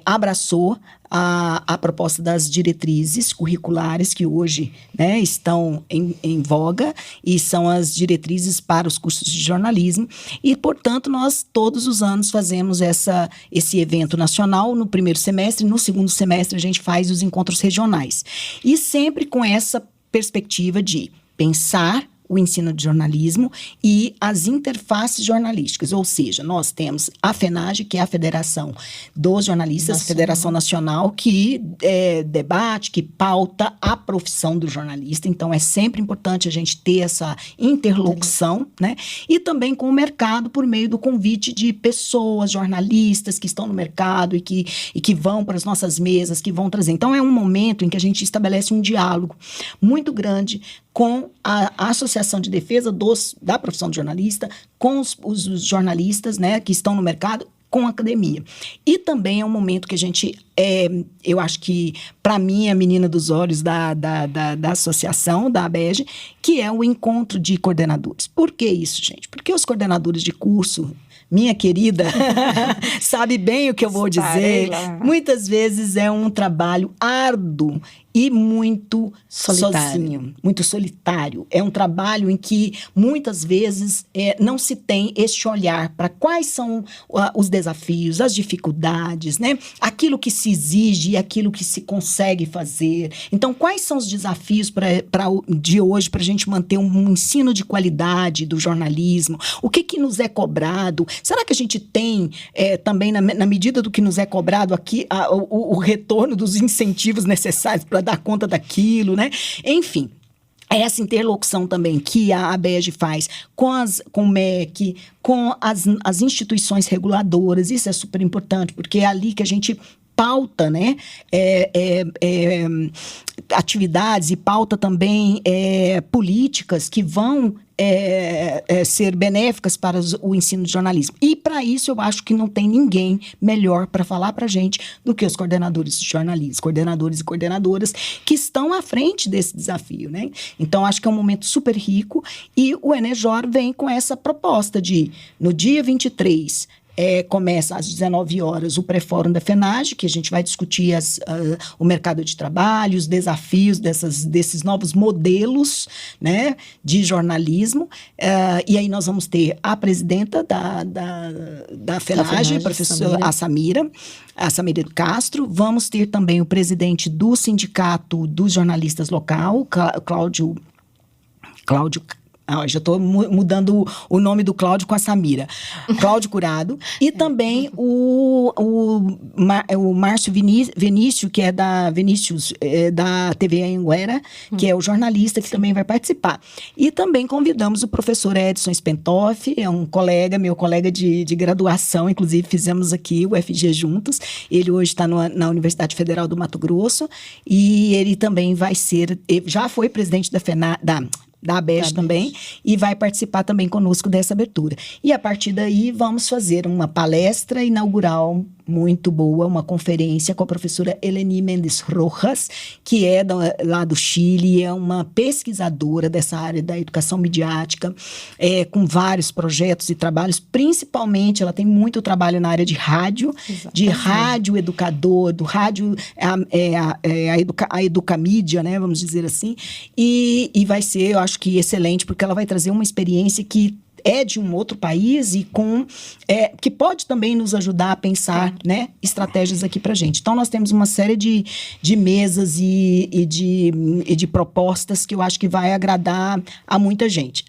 abraçou a proposta das diretrizes curriculares que hoje, né, estão em voga e são as diretrizes para os cursos de jornalismo e, portanto, nós todos os anos fazemos esse evento nacional no primeiro semestre, no segundo semestre a gente faz os encontros regionais e sempre com essa perspectiva de pensar o ensino de jornalismo e as interfaces jornalísticas, ou seja, nós temos a FENAGE, que é a Federação dos Jornalistas, Federação Nacional, que debate, que pauta a profissão do jornalista, então é sempre importante a gente ter essa interlocução, né? E também com o mercado por meio do convite de pessoas, jornalistas que estão no mercado e que vão para as nossas mesas, que vão trazer. Então é um momento em que a gente estabelece um diálogo muito grande com a Associação de Defesa da Profissão de Jornalista, com os jornalistas, né, que estão no mercado, com a academia. E também é um momento que a gente, eu acho que, para mim, é a menina dos olhos da associação, da ABEG, que é o encontro de coordenadores. Por que isso, gente? Porque os coordenadores de curso, minha querida, sabe bem o que eu vou dizer. Muitas vezes é um trabalho árduo e muito sozinho, muito solitário. É um trabalho em que, muitas vezes, não se tem este olhar para quais são os desafios, as dificuldades, né? Aquilo que se exige e aquilo que se consegue fazer. Então, quais são os desafios de hoje para a gente manter um ensino de qualidade do jornalismo? O que nos é cobrado? Será que a gente tem, também, na medida do que nos é cobrado aqui, o retorno dos incentivos necessários para dar conta daquilo, né? Enfim, essa interlocução também que a ABEG faz com o MEC, com as instituições reguladoras, isso é super importante, porque é ali que a gente pauta, né, atividades e pauta também políticas que vão ser benéficas para o ensino de jornalismo. E, para isso, eu acho que não tem ninguém melhor para falar para a gente do que os coordenadores de jornalismo, coordenadores e coordenadoras que estão à frente desse desafio, né? Então, acho que é um momento super rico e o Enejor vem com essa proposta de, no dia 23, começa às 19 horas o pré-fórum da FENAGE, que a gente vai discutir o mercado de trabalho, os desafios desses novos modelos, né, de jornalismo. E aí nós vamos ter a presidenta da FENAGE, a professora Samira Castro. Vamos ter também o presidente do Sindicato dos Jornalistas Local, Cláudio. Já estou mudando o nome do Cláudio com a Samira. Cláudio Curado. E também o Márcio Vinícius, que é da TV Anhanguera, que é o jornalista que também vai participar. E também convidamos o professor Edson Spentoff, é um colega, meu colega de graduação, inclusive fizemos aqui o FG juntos. Ele hoje está na Universidade Federal do Mato Grosso e ele também vai ser, já foi presidente da ABEG também, e vai participar também conosco dessa abertura. E a partir daí vamos fazer uma palestra inaugural muito boa, uma conferência com a professora Eleni Mendes Rojas, que é lá do Chile, é uma pesquisadora dessa área da educação midiática, com vários projetos e trabalhos, principalmente ela tem muito trabalho na área de rádio, de rádio educador, do rádio, a educamídia, né, vamos dizer assim, e vai ser, eu acho que excelente, porque ela vai trazer uma experiência que é de um outro país e que pode também nos ajudar a pensar, né, estratégias aqui para a gente. Então, nós temos uma série de mesas e de propostas que eu acho que vai agradar a muita gente.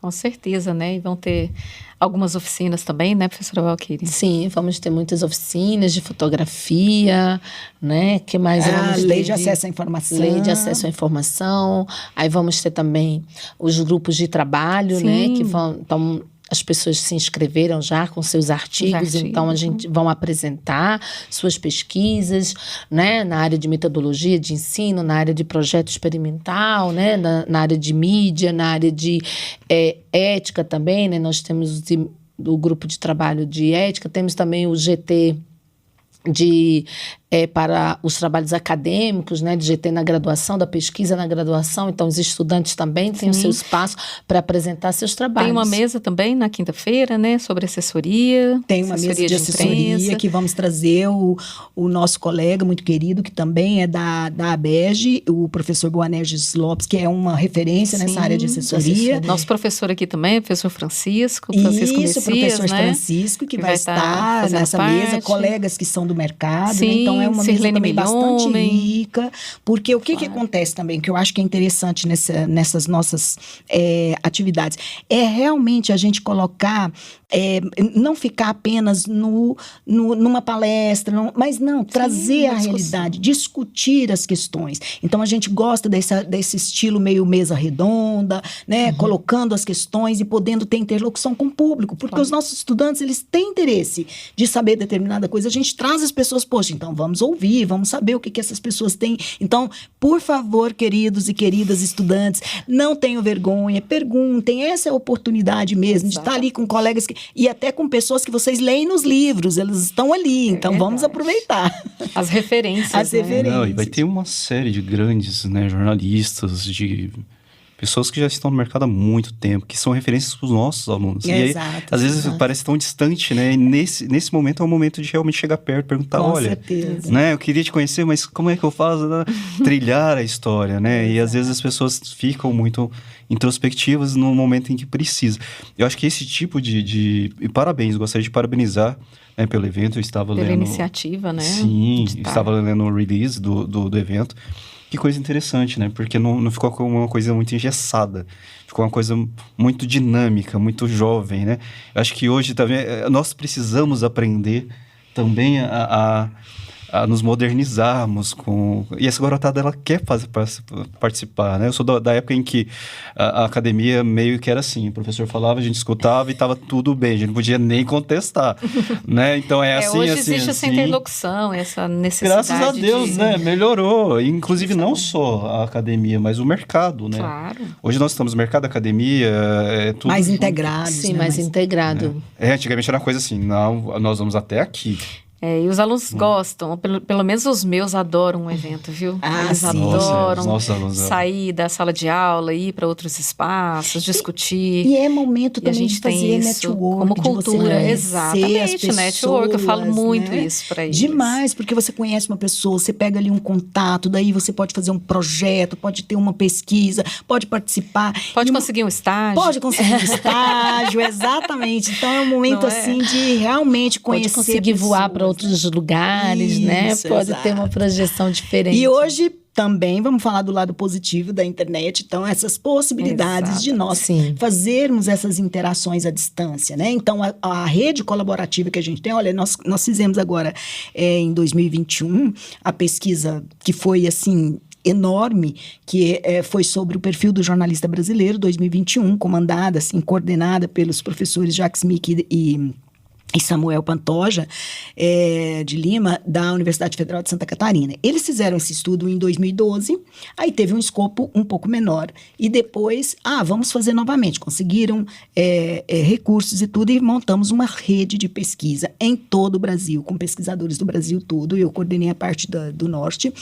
Com certeza, né? E vão ter algumas oficinas também, né, professora Valquíria? Sim, vamos ter muitas oficinas de fotografia, né? Que mais vamos ter? Lei de acesso à informação. Lei de acesso à informação. Aí vamos ter também os grupos de trabalho, né? Que as pessoas se inscreveram já com seus artigos, então a gente vão apresentar suas pesquisas, né, na área de metodologia de ensino, na área de projeto experimental, né, na área de mídia, na área de ética também, né, nós temos o grupo de trabalho de ética, temos também o GT para os trabalhos acadêmicos, né, de GT na graduação, da pesquisa na graduação, então os estudantes também têm o seu espaço para apresentar seus trabalhos. Tem uma mesa também na quinta-feira, né, sobre assessoria. Tem uma mesa de assessoria que vamos trazer o nosso colega muito querido, que também é da ABEG, o professor Boanerges Lopes, que é uma referência nessa área de assessoria. Nosso professor aqui também, professor Francisco Messias, Messias, professor né? Francisco, que vai estar nessa mesa, colegas que são do mercado, sim, né? Então é uma mesa também bastante rica, porque o que acontece também, que eu acho que é interessante nessas nossas atividades, é realmente a gente colocar, não ficar apenas numa palestra, mas trazer a realidade, discutir as questões. Então a gente gosta desse estilo meio mesa redonda, né? Colocando as questões e podendo ter interlocução com o público, porque os nossos estudantes, eles têm interesse de saber determinada coisa, a gente traz as pessoas, poxa, então vamos ouvir, vamos saber o que essas pessoas têm. Então, por favor, queridos e queridas estudantes, não tenham vergonha, perguntem, essa é a oportunidade mesmo, de estar ali com colegas e até com pessoas que vocês leem nos livros, elas estão ali, então vamos aproveitar. As referências. Não, e vai ter uma série de grandes, né, jornalistas, de pessoas que já estão no mercado há muito tempo, que são referências para os nossos alunos. Exato, e aí, às vezes parece tão distante, né? E nesse momento é o momento de realmente chegar perto, perguntar, com olha, certeza. Né? Eu queria te conhecer, mas como é que eu faço? Trilhar a história, né? E às vezes as pessoas ficam muito introspectivas no momento em que precisa. Eu acho que esse tipo de... E parabéns, gostaria de parabenizar, né, pelo evento. Eu estava lendo... Pela iniciativa, né? Sim, estava lendo o release do evento. Que coisa interessante, né? Porque não ficou como uma coisa muito engessada. Ficou uma coisa muito dinâmica, muito jovem, né? Eu acho que hoje também nós precisamos aprender também a nos modernizarmos com... E essa garotada, ela quer participar, né? Eu sou da época em que a academia meio que era assim, o professor falava, a gente escutava e estava tudo bem, a gente não podia nem contestar, né? Então assim, hoje assim, existe essa interlocução, essa necessidade. Graças a Deus, né? Melhorou. Inclusive, não só a academia, mas o mercado, né? Claro. Hoje nós estamos no mercado, academia, tudo mais junto. integrado. Sim, mais integrado. Antigamente era uma coisa assim, não, nós vamos até aqui. E os alunos gostam, pelo menos os meus adoram um evento, viu? Eles sim. adoram alunos, sair da sala de aula, ir para outros espaços, discutir. E é momento E a também gente de fazer tem isso network, como de você cultura, conhecer exatamente, as pessoas, network, eu falo muito né? isso para eles. Demais, porque você conhece uma pessoa, você pega ali um contato, daí você pode fazer um projeto, pode ter uma pesquisa, pode participar. Pode conseguir um estágio. Pode conseguir um estágio, exatamente. Então é um momento assim de realmente conhecer pode conseguir voar para outros lugares, né? Pode ter uma projeção diferente. E hoje também vamos falar do lado positivo da internet, então essas possibilidades de nós fazermos essas interações à distância, né? Então a rede colaborativa que a gente tem, olha, nós fizemos agora em 2021 a pesquisa que foi assim enorme, que foi sobre o perfil do jornalista brasileiro 2021, comandada, assim, coordenada pelos professores Jacques Mick e Samuel Pantoja, de Lima, da Universidade Federal de Santa Catarina. Eles fizeram esse estudo em 2012, aí teve um escopo um pouco menor. E depois, vamos fazer novamente. Conseguiram recursos e tudo, e montamos uma rede de pesquisa em todo o Brasil, com pesquisadores do Brasil todo. Eu coordenei a parte do Norte.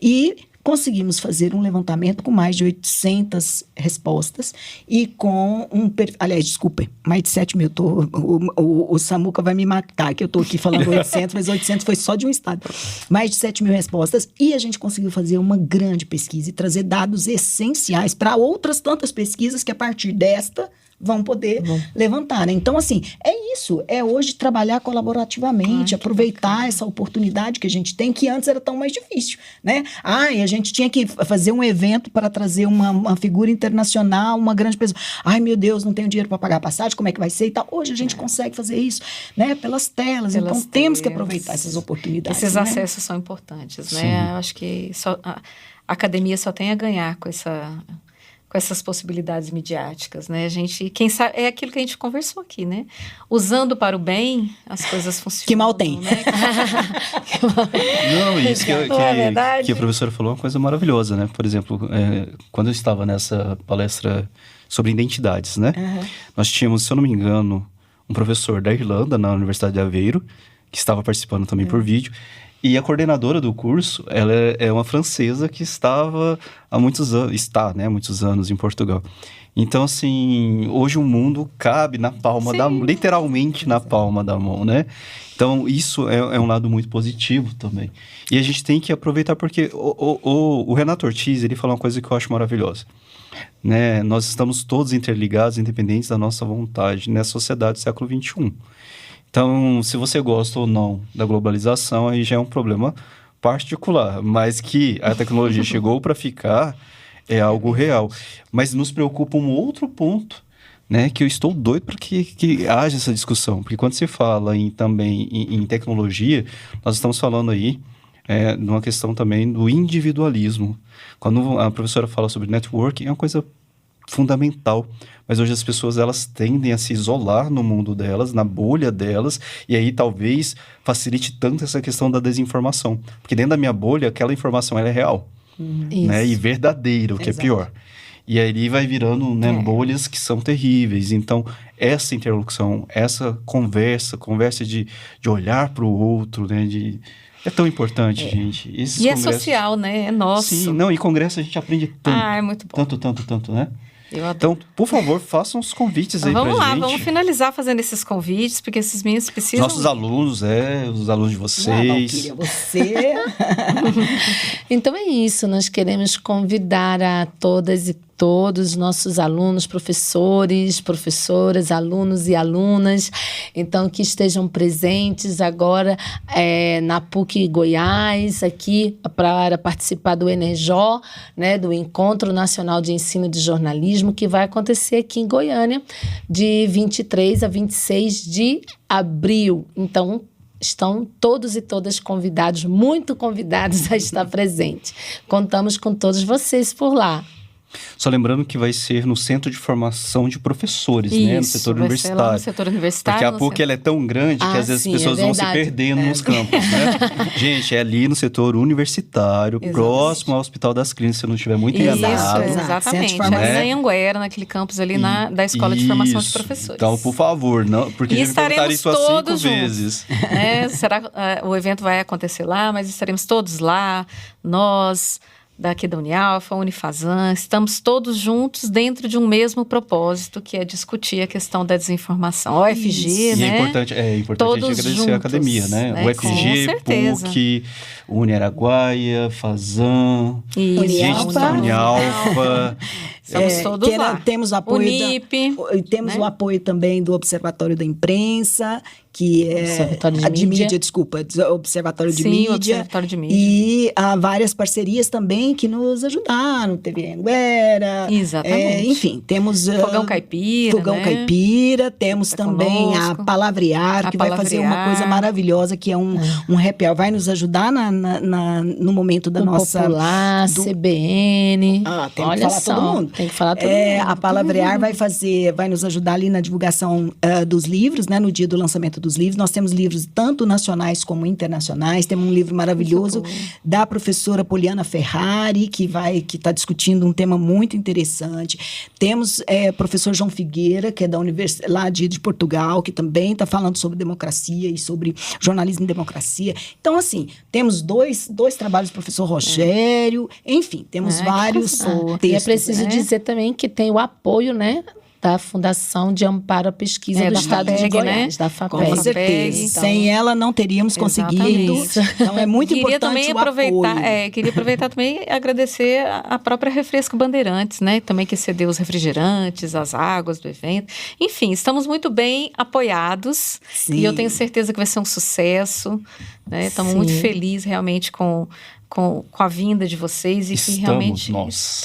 E conseguimos fazer um levantamento com mais de 800 respostas e com mais de 7 mil. O Samuca vai me matar, que eu estou aqui falando 800, mas 800 foi só de um estado. Mais de 7 mil respostas e a gente conseguiu fazer uma grande pesquisa e trazer dados essenciais para outras tantas pesquisas que a partir desta vão poder levantar, né? Então, assim, é isso. É hoje trabalhar colaborativamente, aproveitar essa oportunidade que a gente tem, que antes era tão mais difícil, né? E a gente tinha que fazer um evento para trazer uma figura internacional, uma grande pessoa. Meu Deus, não tenho dinheiro para pagar a passagem, como é que vai ser e tal? Hoje a gente consegue fazer isso, né? Pelas telas. Então, temos que aproveitar essas oportunidades. Esses acessos são importantes, né? Eu acho que a academia só tem a ganhar com com essas possibilidades midiáticas, né? A gente, quem sabe, é aquilo que a gente conversou aqui, né? Usando para o bem, as coisas funcionam. Que mal tem. Né? Não, isso Não é verdade? que a professora falou é uma coisa maravilhosa, né? Por exemplo, quando eu estava nessa palestra sobre identidades, né? Nós tínhamos, se eu não me engano, um professor da Irlanda, na Universidade de Aveiro, que estava participando também por vídeo, e a coordenadora do curso, ela é uma francesa que estava há muitos anos, está, né, há muitos anos em Portugal. Então, assim, hoje o mundo cabe na palma da mão, literalmente na palma da mão, né? Então, isso é um lado muito positivo também. E a gente tem que aproveitar porque o Renato Ortiz, ele falou uma coisa que eu acho maravilhosa. Né? Nós estamos todos interligados, independentes da nossa vontade, nessa sociedade do século XXI. Então, se você gosta ou não da globalização, aí já é um problema particular. Mas que a tecnologia chegou para ficar é algo real. Mas nos preocupa um outro ponto, né? Que eu estou doido para que haja essa discussão. Porque quando se fala também em tecnologia, nós estamos falando aí de uma questão também do individualismo. Quando a professora fala sobre networking, é uma coisa fundamental, mas hoje as pessoas elas tendem a se isolar no mundo delas, na bolha delas, e aí talvez facilite tanto essa questão da desinformação, porque dentro da minha bolha aquela informação ela é real, né? E verdadeira, o que é pior. E aí vai virando, né, bolhas que são terríveis. Então, essa interlocução, essa conversa de olhar para o outro, né, é tão importante, gente. E é social, né? É nosso. Sim, não, em congresso a gente aprende tanto. É muito bom. Tanto, né? Então, por favor, façam os convites aí pra gente. Vamos lá, vamos finalizar fazendo esses convites, porque esses meninos precisam... Nossos alunos, os alunos de vocês. Valquíria, você... Então é isso, nós queremos convidar a todas e todos os nossos alunos, professores, professoras, alunos e alunas, então que estejam presentes agora na PUC Goiás, aqui para participar do ENEJO, né, do Encontro Nacional de Ensino de Jornalismo, que vai acontecer aqui em Goiânia, de 23 a 26 de abril. Então, estão todos e todas convidados, muito convidados a estar presentes. Contamos com todos vocês por lá. Só lembrando que vai ser no Centro de Formação de Professores, né? No setor universitário. Ser lá no setor universitário. Porque a PUC ela é tão grande que às vezes as pessoas vão se perdendo nos campos, né? Gente, é ali no setor universitário, próximo ao Hospital das Clínicas, se eu não estiver muito enganado. Isso, exatamente. Ali na Anhanguera, naquele campus ali da Escola de Formação de Professores. Então, por favor, não, porque já me perguntaram isso há 5 vezes. Né? O evento vai acontecer lá, mas estaremos todos lá, nós... daqui da Unialfa, Unifazan, estamos todos juntos dentro de um mesmo propósito, que é discutir a questão da desinformação. O UFG, né? E é importante a gente agradecer juntos, a academia, né? O UFG, PUC, Uniaraguaia, Fazan, Unialfa. Estamos todos lá. Temos apoio Unip, temos o apoio também do Observatório da Imprensa, que é Observatório de Mídia. Observatório de Mídia. E há várias parcerias também que nos ajudaram, TV Anguera. Exatamente. Enfim, temos Fogão Caipira, temos também a Palavrear, que vai fazer uma coisa maravilhosa, que é um happy hour. Vai nos ajudar no momento da nossa... Popular, CBN. Tem que falar todo mundo. Tem que falar todo mundo. A Palavrear vai nos ajudar ali na divulgação dos livros, né? No dia do lançamento dos livros. Nós temos livros tanto nacionais como internacionais. Temos um livro maravilhoso da professora Poliana Ferrari, que está discutindo um tema muito interessante. Temos o professor João Figueira, que é da Universidade lá de Portugal, que também está falando sobre democracia e sobre jornalismo em democracia. Então, assim, temos dois trabalhos do professor Rogério, enfim, temos vários textos. E é preciso dizer também que tem o apoio, né, da Fundação de Amparo à Pesquisa do Estado de Goiás, da FAPEG. Com certeza. Então, sem ela não teríamos conseguido. Então é muito importante também o apoio. Queria aproveitar também e agradecer a própria Refresco Bandeirantes, né? Também que cedeu os refrigerantes, as águas do evento. Enfim, estamos muito bem apoiados. Sim. E eu tenho certeza que vai ser um sucesso. Né? Estamos muito felizes realmente com com a vinda de vocês e que realmente... Nós.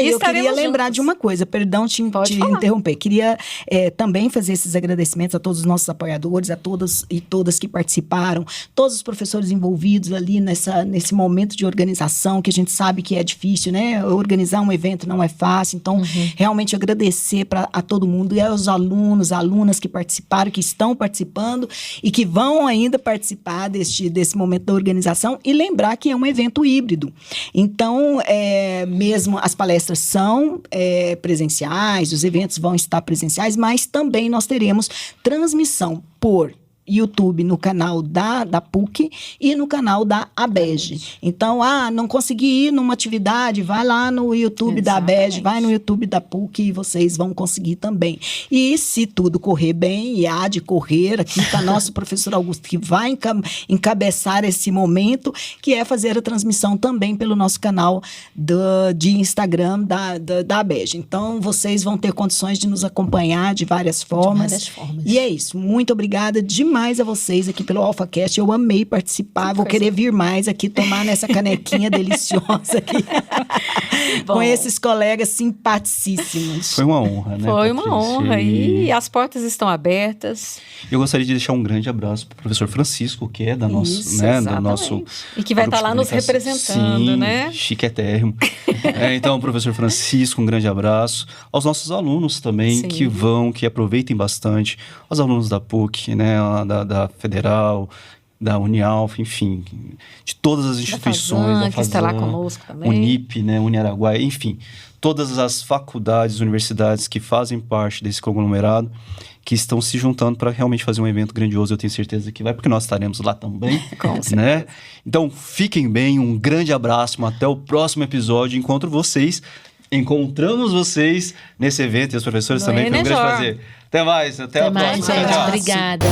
Eu estaremos queria lembrar juntos. de uma coisa, perdão te interromper. Queria também fazer esses agradecimentos a todos os nossos apoiadores, a todas e todas que participaram, todos os professores envolvidos ali nesse momento de organização, que a gente sabe que é difícil, né? Organizar um evento não é fácil, então realmente agradecer a todo mundo e aos alunos, alunas que participaram, que estão participando e que vão ainda participar desse momento da organização, e lembrar que é um evento híbrido. Então, mesmo as palestras são presenciais, os eventos vão estar presenciais, mas também nós teremos transmissão por YouTube no canal da PUC e no canal da ABEG. Então, não consegui ir numa atividade, vai lá no YouTube da ABEG, vai no YouTube da PUC e vocês vão conseguir também. E se tudo correr bem, e há de correr, aqui está nosso professor Augusto, que vai encabeçar esse momento, que é fazer a transmissão também pelo nosso canal de Instagram da ABEG. Então, vocês vão ter condições de nos acompanhar de várias formas. E é isso. Muito obrigada demais a vocês aqui pelo AlphaCast. Eu amei participar. Vou querer vir mais aqui, tomar nessa canequinha deliciosa aqui. Com esses colegas simpaticíssimos. Foi uma honra, né? Foi uma honra. E as portas estão abertas. Eu gostaria de deixar um grande abraço para o professor Francisco, que é da do nosso... E que vai estar lá nos representando, sim, né? Chiquetérrimo. Então, professor Francisco, um grande abraço. Aos nossos alunos também, que aproveitem bastante. Aos alunos da PUC, né? Da Federal, da Unialf, enfim, de todas as instituições, da FASAN, que está lá conosco também. Unip, né, Uniaraguaia, enfim, todas as faculdades, universidades que fazem parte desse conglomerado, que estão se juntando para realmente fazer um evento grandioso. Eu tenho certeza que vai, porque nós estaremos lá também. Com certeza. Né? Então, fiquem bem, um grande abraço, até o próximo episódio. Encontramos vocês nesse evento e os professores também. Foi um grande prazer. Até mais, até a próxima. Gente, obrigada.